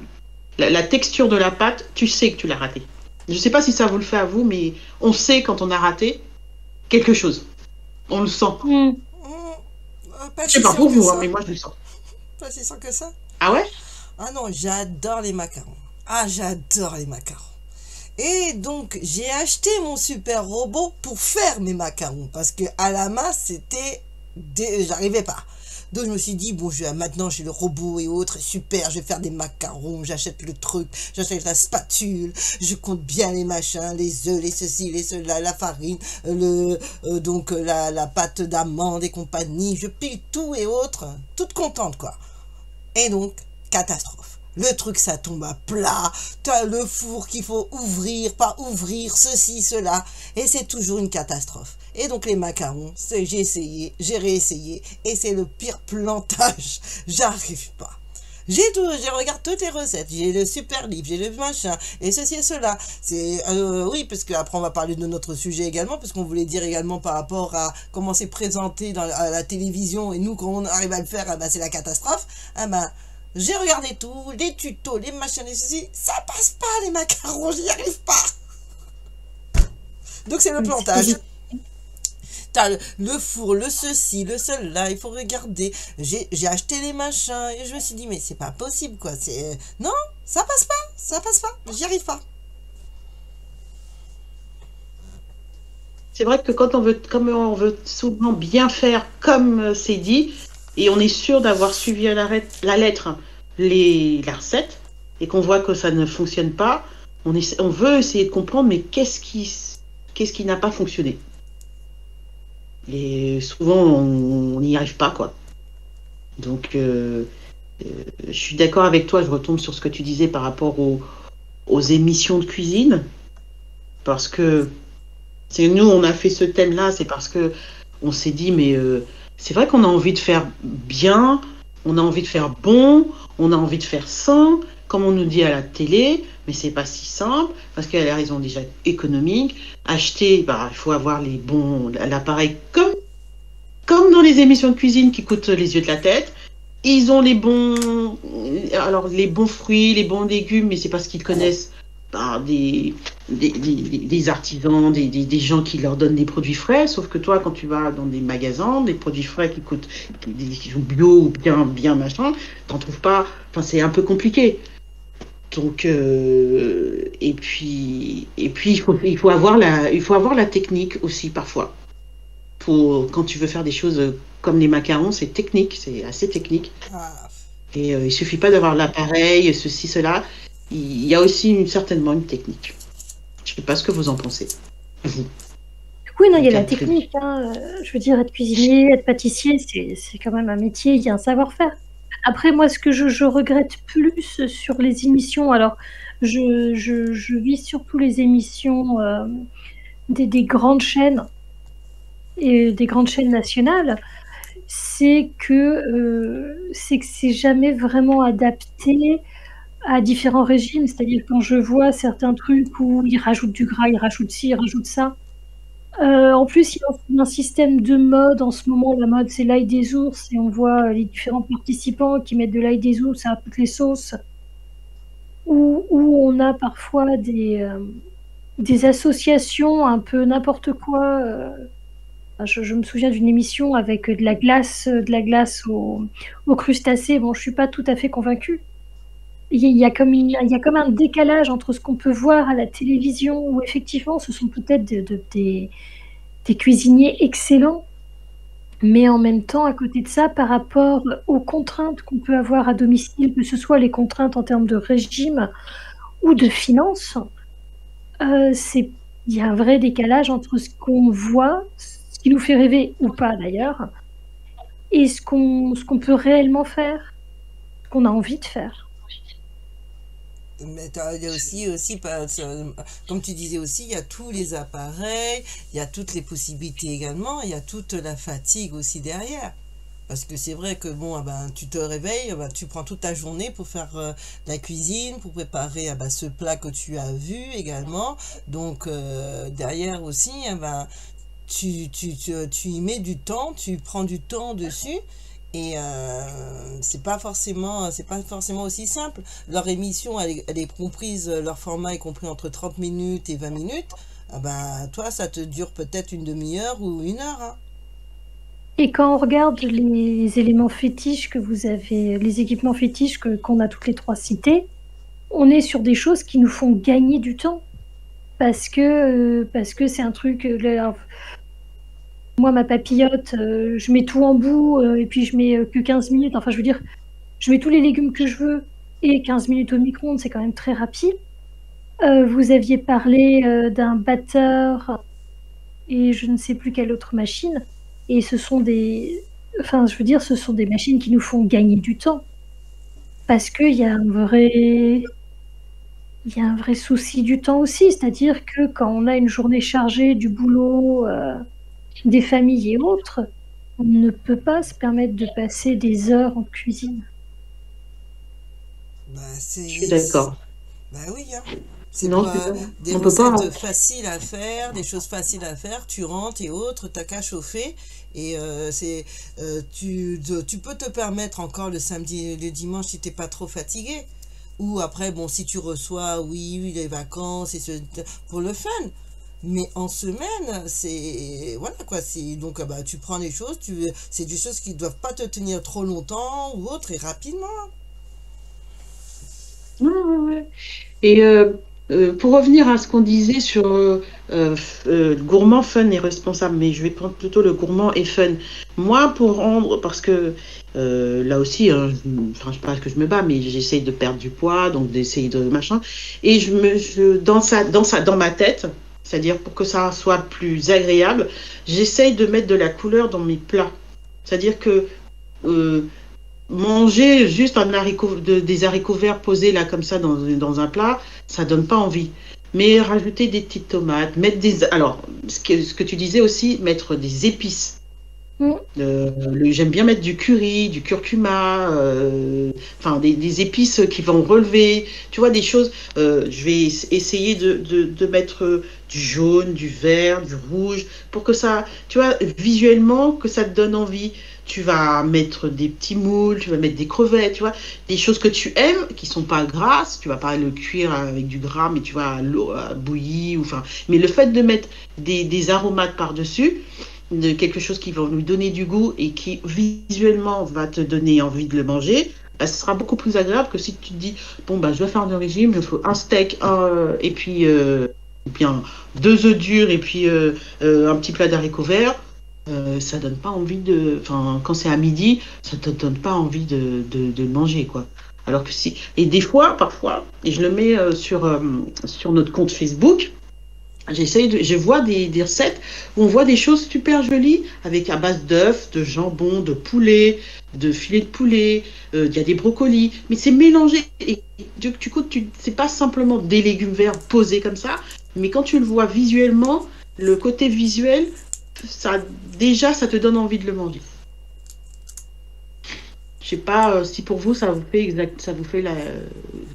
texture de la pâte, tu sais que tu l'as raté. Je ne sais pas si ça vous le fait à vous, mais on sait quand on a raté quelque chose. On le sent. Pas Je sais pas pour vous, mais moi je le sens. Pas si sûr que ça. Ah ouais? Ah non, j'adore les macarons. J'adore les macarons. Et donc, j'ai acheté mon super robot pour faire mes macarons. Parce que à la main, j'arrivais pas. Donc, je me suis dit, bon, maintenant, j'ai le robot et autres. Super, je vais faire des macarons. J'achète le truc. J'achète la spatule. Je compte bien les machins, les œufs, les ceci, les cela, la farine, la pâte d'amande et compagnie. Je pile tout et autres. Toute contente, quoi. Et donc, catastrophe. Le truc, ça tombe à plat. T'as le four qu'il faut ouvrir, pas ouvrir, ceci, cela. Et c'est toujours une catastrophe. Et donc, les macarons, j'ai essayé, j'ai réessayé. Et c'est le pire plantage. J'arrive pas. Je regarde toutes les recettes. J'ai le super livre, j'ai le machin, et ceci et cela. Oui, parce qu'après, on va parler de notre sujet également, parce qu'on voulait dire également par rapport à comment c'est présenté à la télévision. Et nous, quand on arrive à le faire, c'est la catastrophe. J'ai regardé tout, les tutos, les machins, les ceci, ça passe pas les macarons, j'y arrive pas. Donc c'est le plantage. T'as le four, le ceci, le cela, il faut regarder. J'ai acheté les machins et je me suis dit mais c'est pas possible quoi. Non, ça passe pas, j'y arrive pas. C'est vrai que comme on veut souvent bien faire comme c'est dit, et on est sûr d'avoir suivi à la lettre la recette, et qu'on voit que ça ne fonctionne pas, on veut essayer de comprendre, mais qu'est-ce qui n'a pas fonctionné. Et souvent, on n'y arrive pas, quoi. Donc, je suis d'accord avec toi, je retombe sur ce que tu disais par rapport aux émissions de cuisine, parce que nous, on a fait ce thème-là, c'est parce que on s'est dit, mais c'est vrai qu'on a envie de faire bien, on a envie de faire bon, on a envie de faire sain, comme on nous dit à la télé, mais c'est pas si simple, parce qu'il y a les raisons déjà économiques. Acheter, il faut avoir l'appareil comme comme dans les émissions de cuisine qui coûtent les yeux de la tête, ils ont les bons, alors les bons fruits, les bons légumes, mais c'est parce qu'ils connaissent des artisans, des gens qui leur donnent des produits frais. Sauf que toi, quand tu vas dans des magasins, des produits frais qui sont bio ou bien machin, t'en trouves pas. Enfin, c'est un peu compliqué. Donc, et puis il faut avoir la technique aussi parfois. Quand tu veux faire des choses comme les macarons, c'est technique, c'est assez technique. Ah, Et il suffit pas d'avoir l'appareil, ceci, cela. Il y a aussi certainement une technique. Je sais pas ce que vous en pensez. Vous. Oui, non, il y a la Catherine. technique. Je veux dire, être cuisinier, être pâtissier, c'est quand même un métier, il y a un savoir-faire. Après, moi, ce que je regrette plus sur les émissions, alors, je vis surtout les émissions des grandes chaînes et des grandes chaînes nationales, c'est que c'est jamais vraiment adapté à différents régimes. C'est-à-dire quand je vois certains trucs où ils rajoutent du gras, ils rajoutent ci, ils rajoutent ça. En plus, il y a un système de mode en ce moment. La mode, c'est l'ail des ours, et on voit les différents participants qui mettent de l'ail des ours à toutes les sauces. Où on a parfois des associations un peu n'importe quoi. Je me souviens d'une émission avec de la glace aux crustacés. Bon, je suis pas tout à fait convaincue. Il y a comme un décalage entre ce qu'on peut voir à la télévision, où effectivement, ce sont peut-être des cuisiniers excellents, mais en même temps, à côté de ça, par rapport aux contraintes qu'on peut avoir à domicile, que ce soit les contraintes en termes de régime ou de finances, il y a un vrai décalage entre ce qu'on voit, ce qui nous fait rêver ou pas d'ailleurs, et ce qu'on peut réellement faire, ce qu'on a envie de faire. mais il y a aussi, comme tu disais aussi, il y a tous les appareils, il y a toutes les possibilités également, il y a toute la fatigue aussi derrière. Parce que c'est vrai que bon, tu te réveilles, tu prends toute ta journée pour faire la cuisine, pour préparer ce plat que tu as vu également. Donc derrière aussi, tu y mets du temps, tu prends du temps dessus. Et c'est pas forcément aussi simple. Leur émission, elle est comprise, leur format est compris entre 30 minutes et 20 minutes. Toi, ça te dure peut-être une demi-heure ou une heure. Hein. Et quand on regarde les éléments fétiches que vous avez, les équipements fétiches qu'on a toutes les trois cités, on est sur des choses qui nous font gagner du temps. Parce que c'est un truc. Moi, ma papillote, je mets tout en bout et puis je mets que 15 minutes. Enfin, je veux dire, je mets tous les légumes que je veux et 15 minutes au micro-ondes, c'est quand même très rapide. Vous aviez parlé d'un batteur et je ne sais plus quelle autre machine. Et ce sont ce sont des machines qui nous font gagner du temps. Parce qu'il y a il y a un vrai souci du temps aussi. C'est-à-dire que quand on a une journée chargée du boulot, des familles et autres, on ne peut pas se permettre de passer des heures en cuisine. Je suis d'accord. Oui, hein. C'est Non, pour des on peut pas. recettes faciles à faire, des choses faciles à faire, tu rentres et autres, t'as qu'à chauffer. Et tu peux te permettre encore le samedi et le dimanche si t'es pas trop fatigué. Ou après, bon, si tu reçois, oui, les vacances, pour le fun. Mais en semaine, c'est... Voilà quoi, donc tu prends les choses, c'est des choses qui ne doivent pas te tenir trop longtemps ou autre et rapidement. Ouais. Et pour revenir à ce qu'on disait sur gourmand, fun et responsable, mais je vais prendre plutôt le gourmand et fun. Moi, parce que là aussi, hein, je sais pas que je me bats, mais j'essaye de perdre du poids, donc d'essayer de machin. Et dans ma tête, c'est-à-dire pour que ça soit plus agréable, j'essaye de mettre de la couleur dans mes plats. C'est-à-dire que manger juste des haricots verts posés là comme ça dans un plat, ça donne pas envie. Mais rajouter des petites tomates, alors ce que tu disais aussi, mettre des épices. J'aime bien mettre du curry, du curcuma, enfin des épices qui vont relever, tu vois, des choses. Je vais essayer de mettre du jaune, du vert, du rouge, pour que ça, tu vois, visuellement, que ça te donne envie. Tu vas mettre des petits moules, tu vas mettre des crevettes, tu vois, des choses que tu aimes, qui sont pas grasses. Tu vas pas le cuire avec du gras, mais tu vois, à l'eau bouillie, ou enfin. Mais le fait de mettre des aromates par-dessus, de quelque chose qui va lui donner du goût et qui visuellement va te donner envie de le manger, bah, ce sera beaucoup plus agréable que si tu te dis, bon, bah, je dois faire un régime, il me faut un steak, et puis bien, 2 œufs durs, et puis un petit plat d'haricots verts. Ça donne pas envie de. Enfin, quand c'est à midi, ça te donne pas envie de manger, quoi. Alors que si. Et des fois, parfois, et je le mets sur notre compte Facebook, je vois des recettes où on voit des choses super jolies avec à base d'œufs, de jambon, de poulet, de filet de poulet, il y a des brocolis, mais c'est mélangé. Et du coup, c'est pas simplement des légumes verts posés comme ça, mais quand tu le vois visuellement, le côté visuel, déjà, ça te donne envie de le manger. Je sais pas si pour vous, ça vous fait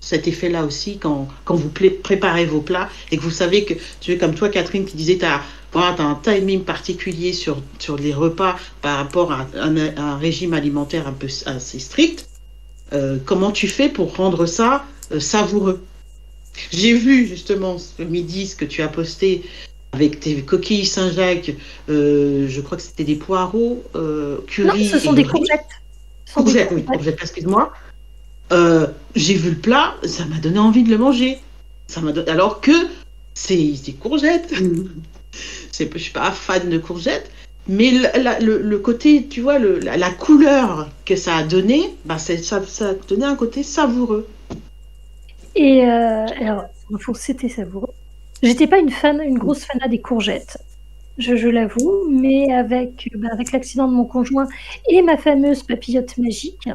cet effet-là aussi quand vous préparez vos plats et que vous savez que, tu es comme toi, Catherine, qui disait, tu as un timing particulier sur les repas par rapport à un régime alimentaire un peu assez strict. Comment tu fais pour rendre ça savoureux? J'ai vu justement ce midi ce que tu as posté avec tes coquilles Saint-Jacques. Je crois que c'était des poireaux, Non, curry ce sont et des riz. courgettes. Ce sont des Courgettes, oui, courgettes. courgettes, excuse-moi. J'ai vu le plat, ça m'a donné envie de le manger. Alors que c'est courgettes. Je suis pas fan de courgettes, mais le côté, tu vois, la couleur que ça a donné, bah, ça a donné un côté savoureux. Et alors, c'était savoureux. J'étais pas une grosse fan des courgettes, je l'avoue, mais avec l'accident de mon conjoint et ma fameuse papillote magique,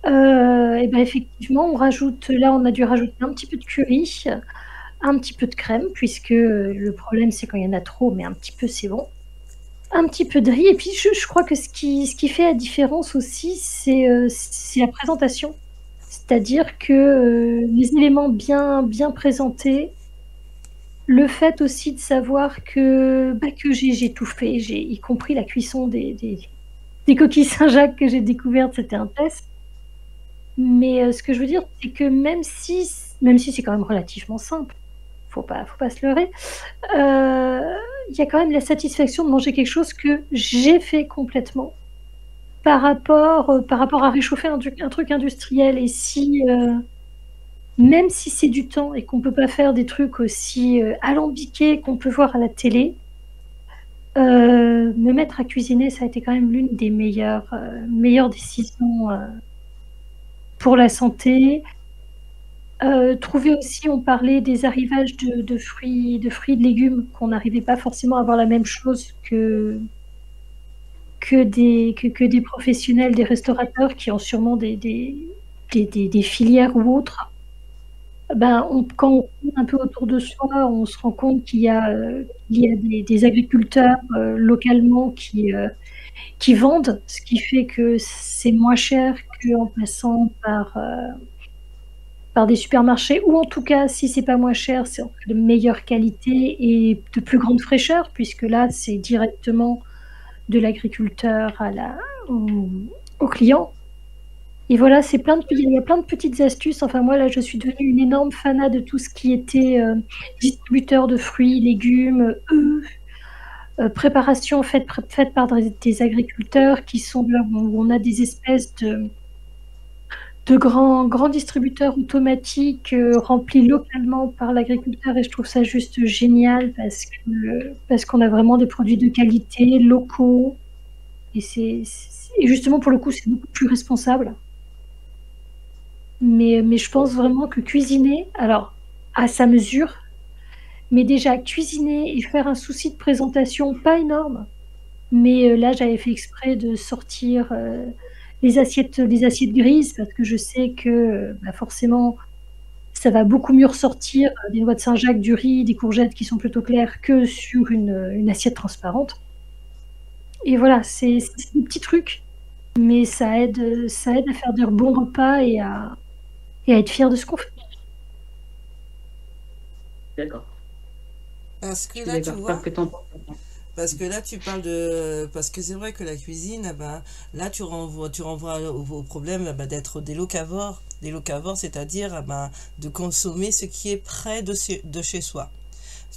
et ben effectivement, on a dû rajouter un petit peu de curry, un petit peu de crème, puisque le problème c'est quand il y en a trop, mais un petit peu c'est bon. Un petit peu de riz, et puis je crois que ce qui fait la différence aussi, c'est la présentation. C'est-à-dire que les éléments bien présentés, le fait aussi de savoir que j'ai tout fait, y compris la cuisson des coquilles Saint-Jacques que j'ai découvertes, c'était un test. Mais ce que je veux dire, c'est que même si c'est quand même relativement simple, faut pas se leurrer, il y a quand même la satisfaction de manger quelque chose que j'ai fait complètement par rapport à réchauffer un truc industriel. Et même si c'est du temps et qu'on peut pas faire des trucs aussi alambiqués qu'on peut voir à la télé, me mettre à cuisiner, ça a été quand même l'une des meilleures décisions pour la santé. Trouver aussi, on parlait des arrivages de fruits, de légumes, qu'on n'arrivait pas forcément à avoir la même chose que des professionnels, des restaurateurs qui ont sûrement des filières ou autres. Quand on tourne un peu autour de soi, on se rend compte qu'il y a des agriculteurs localement qui vendent, ce qui fait que c'est moins cher qu'en passant par des supermarchés, ou en tout cas, si c'est pas moins cher, c'est de meilleure qualité et de plus grande fraîcheur, puisque là, c'est directement de l'agriculteur au, au client. Et voilà, il y a plein de petites astuces. Enfin, moi, là, je suis devenue une énorme fanat de tout ce qui était distributeur de fruits, légumes, préparation faite par des agriculteurs qui sont là où on a des espèces de grands distributeurs automatiques remplis localement par l'agriculteur. Et je trouve ça juste génial parce qu'on a vraiment des produits de qualité, locaux. Et justement, pour le coup, c'est beaucoup plus responsable. Mais je pense vraiment que cuisiner, alors à sa mesure, mais déjà cuisiner et faire un souci de présentation pas énorme, mais là j'avais fait exprès de sortir les assiettes grises, parce que je sais que forcément ça va beaucoup mieux ressortir des noix de Saint-Jacques, du riz, des courgettes qui sont plutôt claires, que sur une assiette transparente. Et voilà, c'est des petits trucs. mais ça aide à faire de bons repas et à être fier de ce qu'on fait. D'accord. Parce que Je suis là, tu d'accord. Parce vois, que parce que là, tu parles de... Parce que c'est vrai que la cuisine, eh ben, là, tu renvoies au problème eh ben, d'être des locavores, c'est-à-dire eh ben, de consommer ce qui est près de chez soi.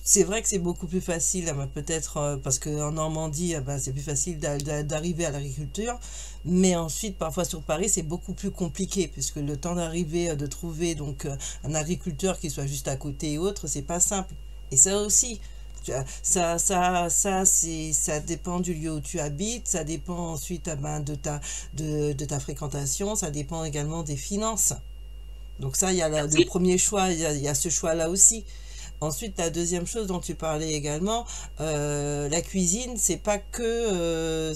C'est vrai que c'est beaucoup plus facile, eh ben, peut-être parce qu'en Normandie, eh ben, c'est plus facile d'arriver à l'agriculture, mais ensuite, parfois sur Paris, c'est beaucoup plus compliqué, puisque le temps d'arriver, de trouver donc un agriculteur qui soit juste à côté et autres, c'est pas simple. Et ça aussi, ça dépend du lieu où tu habites, ça dépend ensuite eh ben, de ta fréquentation, ça dépend également des finances. Donc ça, il y a le premier choix, il y a ce choix-là aussi. Ensuite, la deuxième chose dont tu parlais également, la cuisine, c'est pas que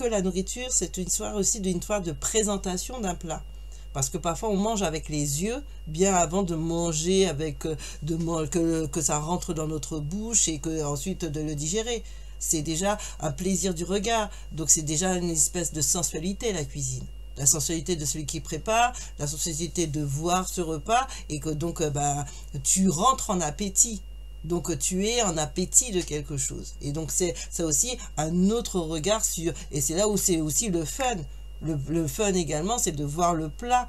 la nourriture, c'est une histoire aussi d'une histoire de présentation d'un plat. Parce que parfois on mange avec les yeux, bien avant de manger, que ça rentre dans notre bouche et que ensuite de le digérer. C'est déjà un plaisir du regard, donc c'est déjà une espèce de sensualité la cuisine. La sensualité de celui qui prépare, la sensualité de voir ce repas et que donc bah, tu rentres en appétit. Donc tu es en appétit de quelque chose. Et donc c'est aussi un autre regard sur... Et c'est là où c'est aussi le fun. Le fun également, c'est de voir le plat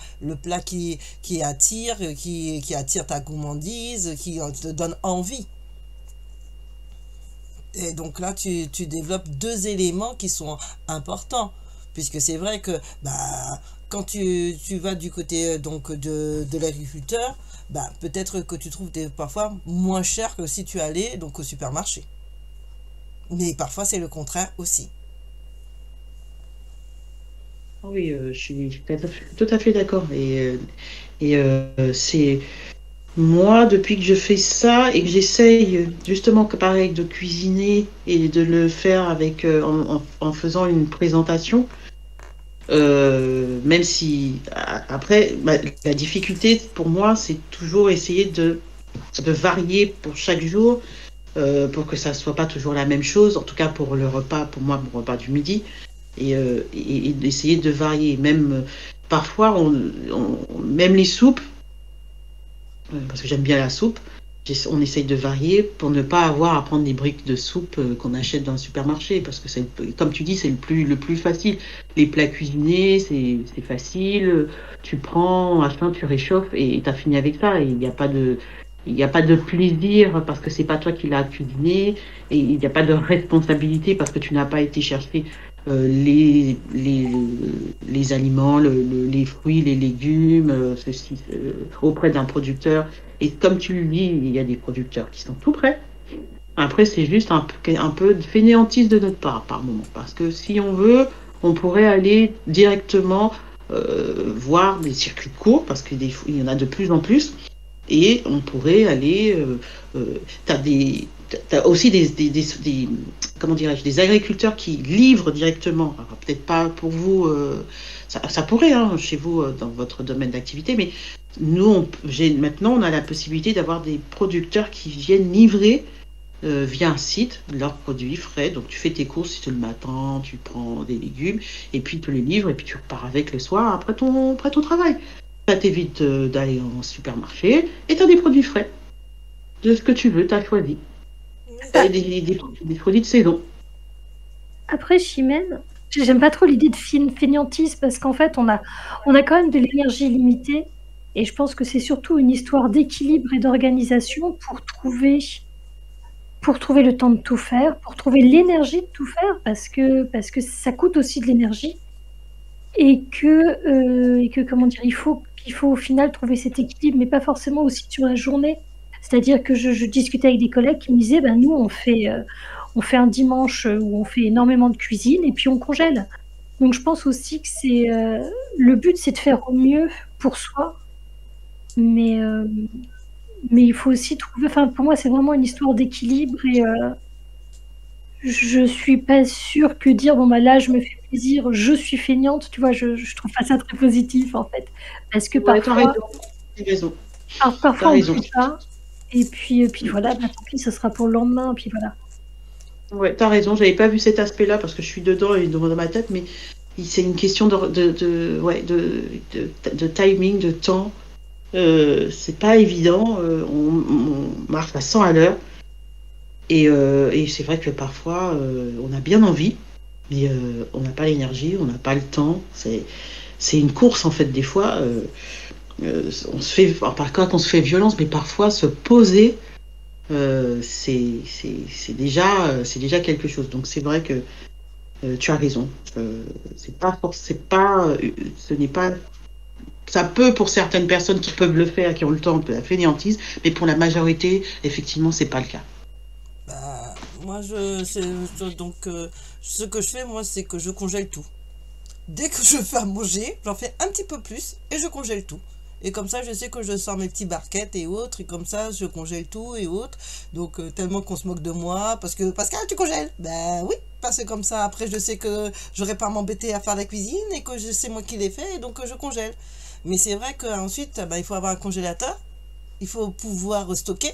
qui attire, qui attire ta gourmandise, qui te donne envie. Et donc là, tu développes deux éléments qui sont importants. Puisque c'est vrai que bah, quand tu vas du côté donc de l'agriculteur, bah, peut-être que tu trouves parfois moins cher que si tu allais donc au supermarché. Mais parfois c'est le contraire aussi. Oui, je suis tout à fait d'accord. C'est moi, depuis que je fais ça et que j'essaye justement, que pareil, de cuisiner et de le faire avec, en faisant une présentation, même si après, bah, la difficulté pour moi, c'est toujours essayer de varier pour chaque jour, pour que ça soit pas toujours la même chose, en tout cas pour le repas, pour moi, mon repas du midi. Et d'essayer de varier. Même parfois, même les soupes, parce que j'aime bien la soupe, on essaye de varier pour ne pas avoir à prendre des briques de soupe qu'on achète dans le supermarché, parce que c'est, comme tu dis, c'est le plus facile. Les plats cuisinés, c'est facile. Tu prends, machin, tu réchauffes et t'as fini avec ça. Et il n'y a pas de plaisir parce que c'est pas toi qui l'as cuisiné, et il n'y a pas de responsabilité parce que tu n'as pas été chercher les aliments, les fruits, les légumes, auprès d'un producteur. Et comme tu le dis, il y a des producteurs qui sont tout prêts. Après, c'est juste un peu de fainéantise de notre part par moment. Parce que si on veut, on pourrait aller directement voir des circuits courts, parce qu'il y en a de plus en plus. Et on pourrait aller... t'as aussi comment dirais-je, des agriculteurs qui livrent directement. Alors, peut-être pas pour vous, ça pourrait, hein, chez vous, dans votre domaine d'activité, mais nous, maintenant, on a la possibilité d'avoir des producteurs qui viennent livrer via un site leurs produits frais. Donc, tu fais tes courses le matin, tu prends des légumes, et puis tu les livres, et puis tu repars avec le soir après ton travail. Ça t'évite d'aller en supermarché, et tu as des produits frais. De ce que tu veux, tu as choisi. Des produits de saison. Après, Chimène, j'aime pas trop l'idée de fainéantise parce qu'en fait, on a quand même de l'énergie limitée et je pense que c'est surtout une histoire d'équilibre et d'organisation pour trouver le temps de tout faire, pour trouver l'énergie de tout faire parce que ça coûte aussi de l'énergie et que comment dire, il faut au final trouver cet équilibre, mais pas forcément aussi sur la journée. C'est-à-dire que je discutais avec des collègues qui me disaient, ben nous on fait un dimanche où on fait énormément de cuisine et puis on congèle. Donc je pense aussi que c'est le but, c'est de faire au mieux pour soi, mais il faut aussi trouver. Enfin, pour moi, c'est vraiment une histoire d'équilibre et je suis pas sûre que dire bon bah là je me fais plaisir, je suis feignante, tu vois, je trouve pas ça très positif en fait, parce que Ouais, parfois, t'as raison. parfois on fait ça et puis voilà, bah, tant pis, ça sera pour le lendemain, puis voilà. Ouais, t'as raison, j'avais pas vu cet aspect-là parce que je suis dedans et dans ma tête, mais C'est une question ouais, de timing, de temps. C'est pas évident. On marche à 100 à l'heure. Et c'est vrai que parfois, on a bien envie, mais on n'a pas l'énergie, on n'a pas le temps. C'est une course, en fait, des fois. On se fait, enfin, pas qu'on se fait violence, mais parfois se poser, c'est déjà quelque chose. Donc c'est vrai que tu as raison. Ce n'est pas. Ça peut pour certaines personnes qui peuvent le faire, qui ont le temps, de la fainéantise, mais pour la majorité, effectivement, c'est pas le cas. Bah, moi, donc, ce que je fais, moi, c'est que je congèle tout. Dès que je fais à manger, j'en fais un petit peu plus et je congèle tout. Et comme ça, je sais que je sors mes petits barquettes et autres, et comme ça, je congèle tout et autres. Donc, tellement qu'on se moque de moi, parce que Pascal, tu congèles? Ben oui, parce que comme ça, après, je sais que j'aurai pas à m'embêter à faire la cuisine et que c'est moi qui l'ai fait, et donc je congèle. Mais c'est vrai qu'ensuite, ben, il faut avoir un congélateur, il faut pouvoir stocker.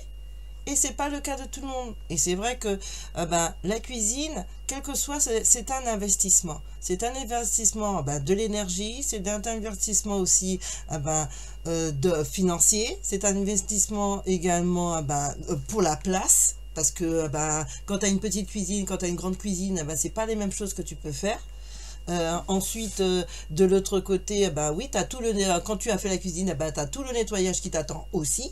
Et c'est pas le cas de tout le monde. Et c'est vrai que ben, la cuisine, quel que soit, c'est un investissement. C'est un investissement ben, de l'énergie, c'est un investissement aussi ben, financier, c'est un investissement également ben, pour la place. Parce que ben, quand tu as une petite cuisine, quand tu as une grande cuisine, ben, c'est pas les mêmes choses que tu peux faire. Ensuite, de l'autre côté, ben, oui, quand tu as fait la cuisine, ben, tu as tout le nettoyage qui t'attend aussi.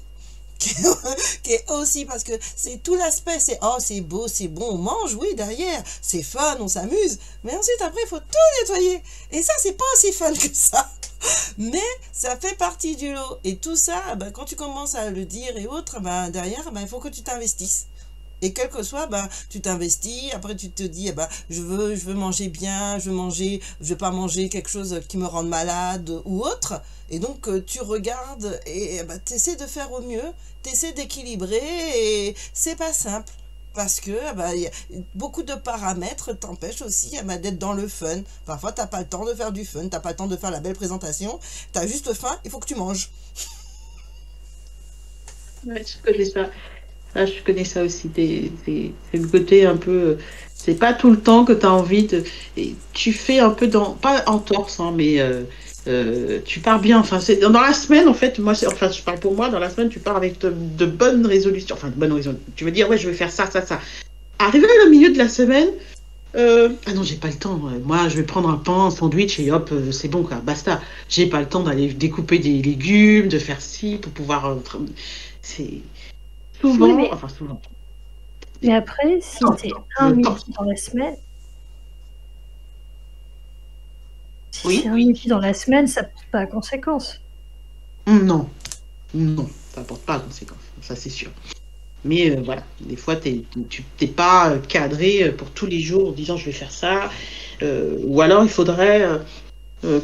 Qui est aussi parce que c'est tout l'aspect, c'est oh c'est beau, c'est bon, on mange, oui derrière, c'est fun, on s'amuse, mais ensuite après il faut tout nettoyer et ça c'est pas aussi fun que ça, mais ça fait partie du lot et tout ça, ben, quand tu commences à le dire et autres, ben, derrière ben, il faut que tu t'investisses. Et quel que soit, ben, tu t'investis, après tu te dis, eh ben, je veux manger bien, je veux pas manger quelque chose qui me rende malade ou autre. Et donc, tu regardes et ben, tu essaies de faire au mieux, tu essaies d'équilibrer et c'est pas simple. Parce que ben, beaucoup de paramètres t'empêchent aussi ben, d'être dans le fun. Parfois, t'as pas le temps de faire du fun, t'as pas le temps de faire la belle présentation, t'as juste faim, il faut que tu manges. Ouais, je connais ça. Ah, je connais ça aussi. C'est le côté un peu. C'est pas tout le temps que tu as envie de. Et tu fais un peu dans. Pas en torse, hein, mais tu pars bien. Enfin, dans la semaine, en fait, moi, enfin, je parle pour moi, dans la semaine, tu pars avec de bonnes résolutions. Enfin, de bonnes résolutions. Tu veux dire, ouais, je vais faire ça, ça, ça. Arrivé au milieu de la semaine, ah non, j'ai pas le temps. Moi, je vais prendre un pain, un sandwich et hop, c'est bon, quoi, basta. J'ai pas le temps d'aller découper des légumes, de faire ci pour pouvoir. C'est. Oui, Souvent, enfin souvent. mais après, si tu es un midi dans la semaine, si Oui. c'est un midi dans la semaine, ça ne porte pas à conséquence. Non, non, ça ne porte pas à conséquence, ça c'est sûr. Mais voilà, des fois, tu n'es pas cadré pour tous les jours en disant je vais faire ça. Ou alors, il faudrait,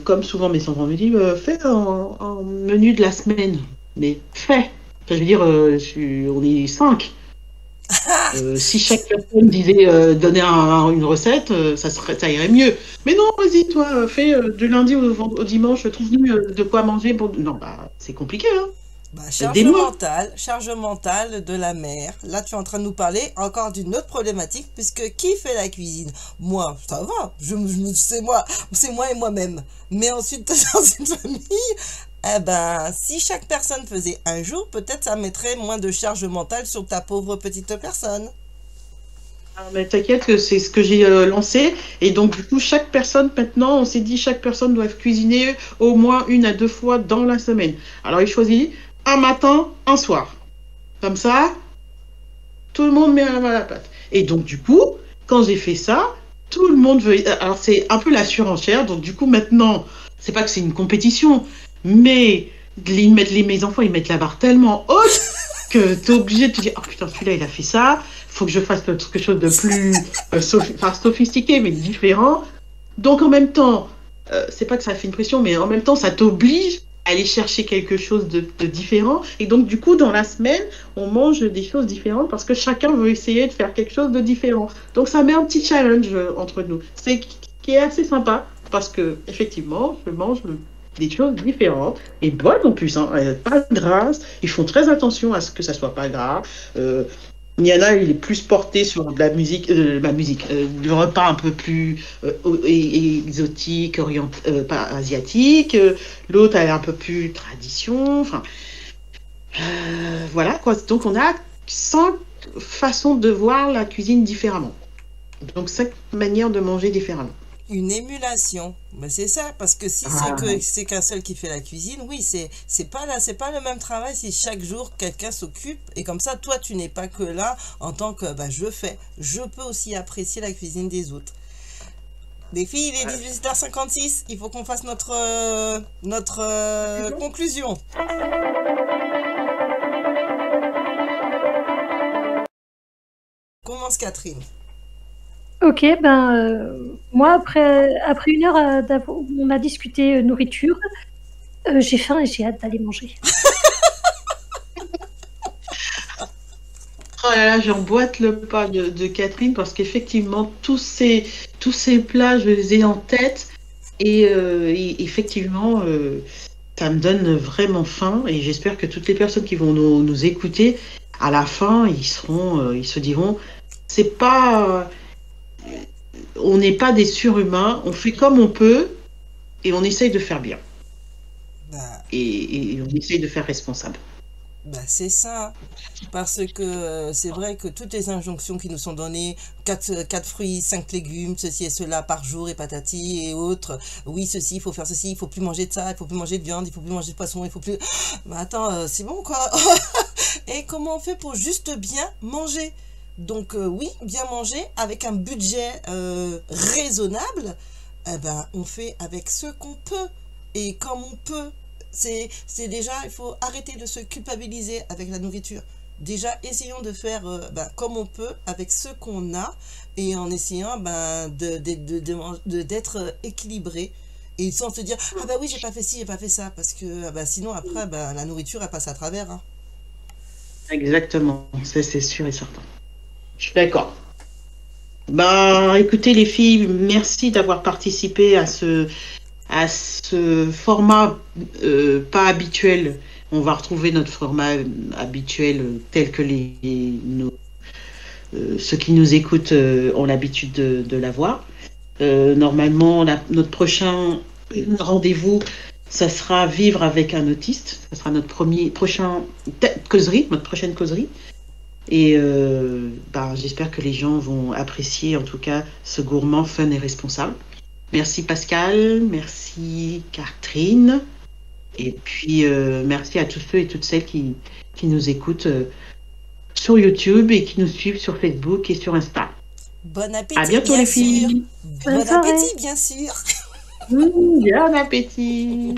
comme souvent mes enfants me disent, fais un menu de la semaine. Mais fais. Enfin, je veux dire, on est 5. Si chaque personne disait donner une recette, ça irait mieux. Mais non, vas-y, toi, fais du lundi au dimanche, trouve-nous de quoi manger. Non, bah, c'est compliqué, hein. Bah, charge mentale de la mère. Là, tu es en train de nous parler encore d'une autre problématique, puisque qui fait la cuisine? Moi, ça va, c'est moi et moi-même. Mais ensuite, dans une famille, eh ben, si chaque personne faisait un jour, peut-être ça mettrait moins de charge mentale sur ta pauvre petite personne. Ah, mais t'inquiète que c'est ce que j'ai lancé. Et donc, du coup, chaque personne, maintenant, on s'est dit, chaque personne doit cuisiner au moins 1 à 2 fois dans la semaine. Alors, il choisit un matin, un soir. Comme ça, tout le monde met la main à la pâte. Et donc, du coup, quand j'ai fait ça, tout le monde veut. Alors, c'est un peu la surenchère. Donc, du coup, maintenant, c'est pas que c'est une compétition, mais mes enfants, ils mettent la barre tellement haute que tu es obligé de te dire, oh putain, celui-là, il a fait ça. Faut que je fasse quelque chose de plus sophistiqué, mais différent. Donc, en même temps, c'est pas que ça fait une pression, mais en même temps, ça t'oblige à aller chercher quelque chose de différent. Et donc, du coup, dans la semaine, on mange des choses différentes parce que chacun veut essayer de faire quelque chose de différent. Donc, ça met un petit challenge entre nous. C'est qui est assez sympa parce que, effectivement, je mange des choses différentes et bonnes en plus, hein, pas grasses. Ils font très attention à ce que ça soit pas gras. Il y en a, il est plus porté sur de la musique, le repas un peu plus exotique, pas asiatique. L'autre, elle est un peu plus tradition. Enfin, voilà quoi. Donc, on a 5 façons de voir la cuisine différemment. Donc, 5 manières de manger différemment. Une émulation, ben c'est ça, parce que si c'est qu'un seul qui fait la cuisine, oui, c'est pas là, c'est pas le même travail si chaque jour quelqu'un s'occupe, et comme ça, toi, tu n'es pas que là en tant que je peux aussi apprécier la cuisine des autres. Les filles, il est 18h56, il faut qu'on fasse notre conclusion. Commence Catherine. Ok, moi, après 1 heure on a discuté nourriture, j'ai faim et j'ai hâte d'aller manger. Oh là là, j'emboîte le pas de Catherine parce qu'effectivement, tous ces plats, je les ai en tête et effectivement, ça me donne vraiment faim et j'espère que toutes les personnes qui vont nous écouter, à la fin, ils se diront, c'est pas, on n'est pas des surhumains, on fait comme on peut et on essaye de faire bien Bah, et on essaye de faire responsable. c'est ça, parce que c'est vrai que toutes les injonctions qui nous sont données, 4 fruits, 5 légumes, ceci et cela par jour et patati et autres, oui ceci, il faut faire ceci, il faut plus manger de ça, il faut plus manger de viande, il faut plus manger de poisson, il faut plus... Mais attends, c'est bon quoi. Et comment on fait pour juste bien manger? Donc oui, bien manger avec un budget raisonnable, eh ben, on fait avec ce qu'on peut et comme on peut. C'est déjà, il faut arrêter de se culpabiliser avec la nourriture. Déjà, essayons de faire comme on peut avec ce qu'on a et en essayant d'être équilibré et sans se dire ah bah oui j'ai pas fait ci, j'ai pas fait ça parce que sinon après la nourriture elle passe à travers. Hein. Exactement, ça c'est sûr et certain. Je suis d'accord. Écoutez les filles, merci d'avoir participé à ce format pas habituel. On va retrouver notre format habituel tel que ceux qui nous écoutent ont l'habitude de l'avoir. Normalement, notre prochain rendez-vous, ça sera vivre avec un autiste. Ça sera notre prochaine causerie. Et j'espère que les gens vont apprécier en tout cas ce gourmand fun et responsable. Merci Pascal, merci Catherine, et puis merci à tous ceux et toutes celles qui nous écoutent sur YouTube et qui nous suivent sur Facebook et sur Insta. Bon appétit, à bientôt les filles. Bon appétit, bien sûr. Bon appétit.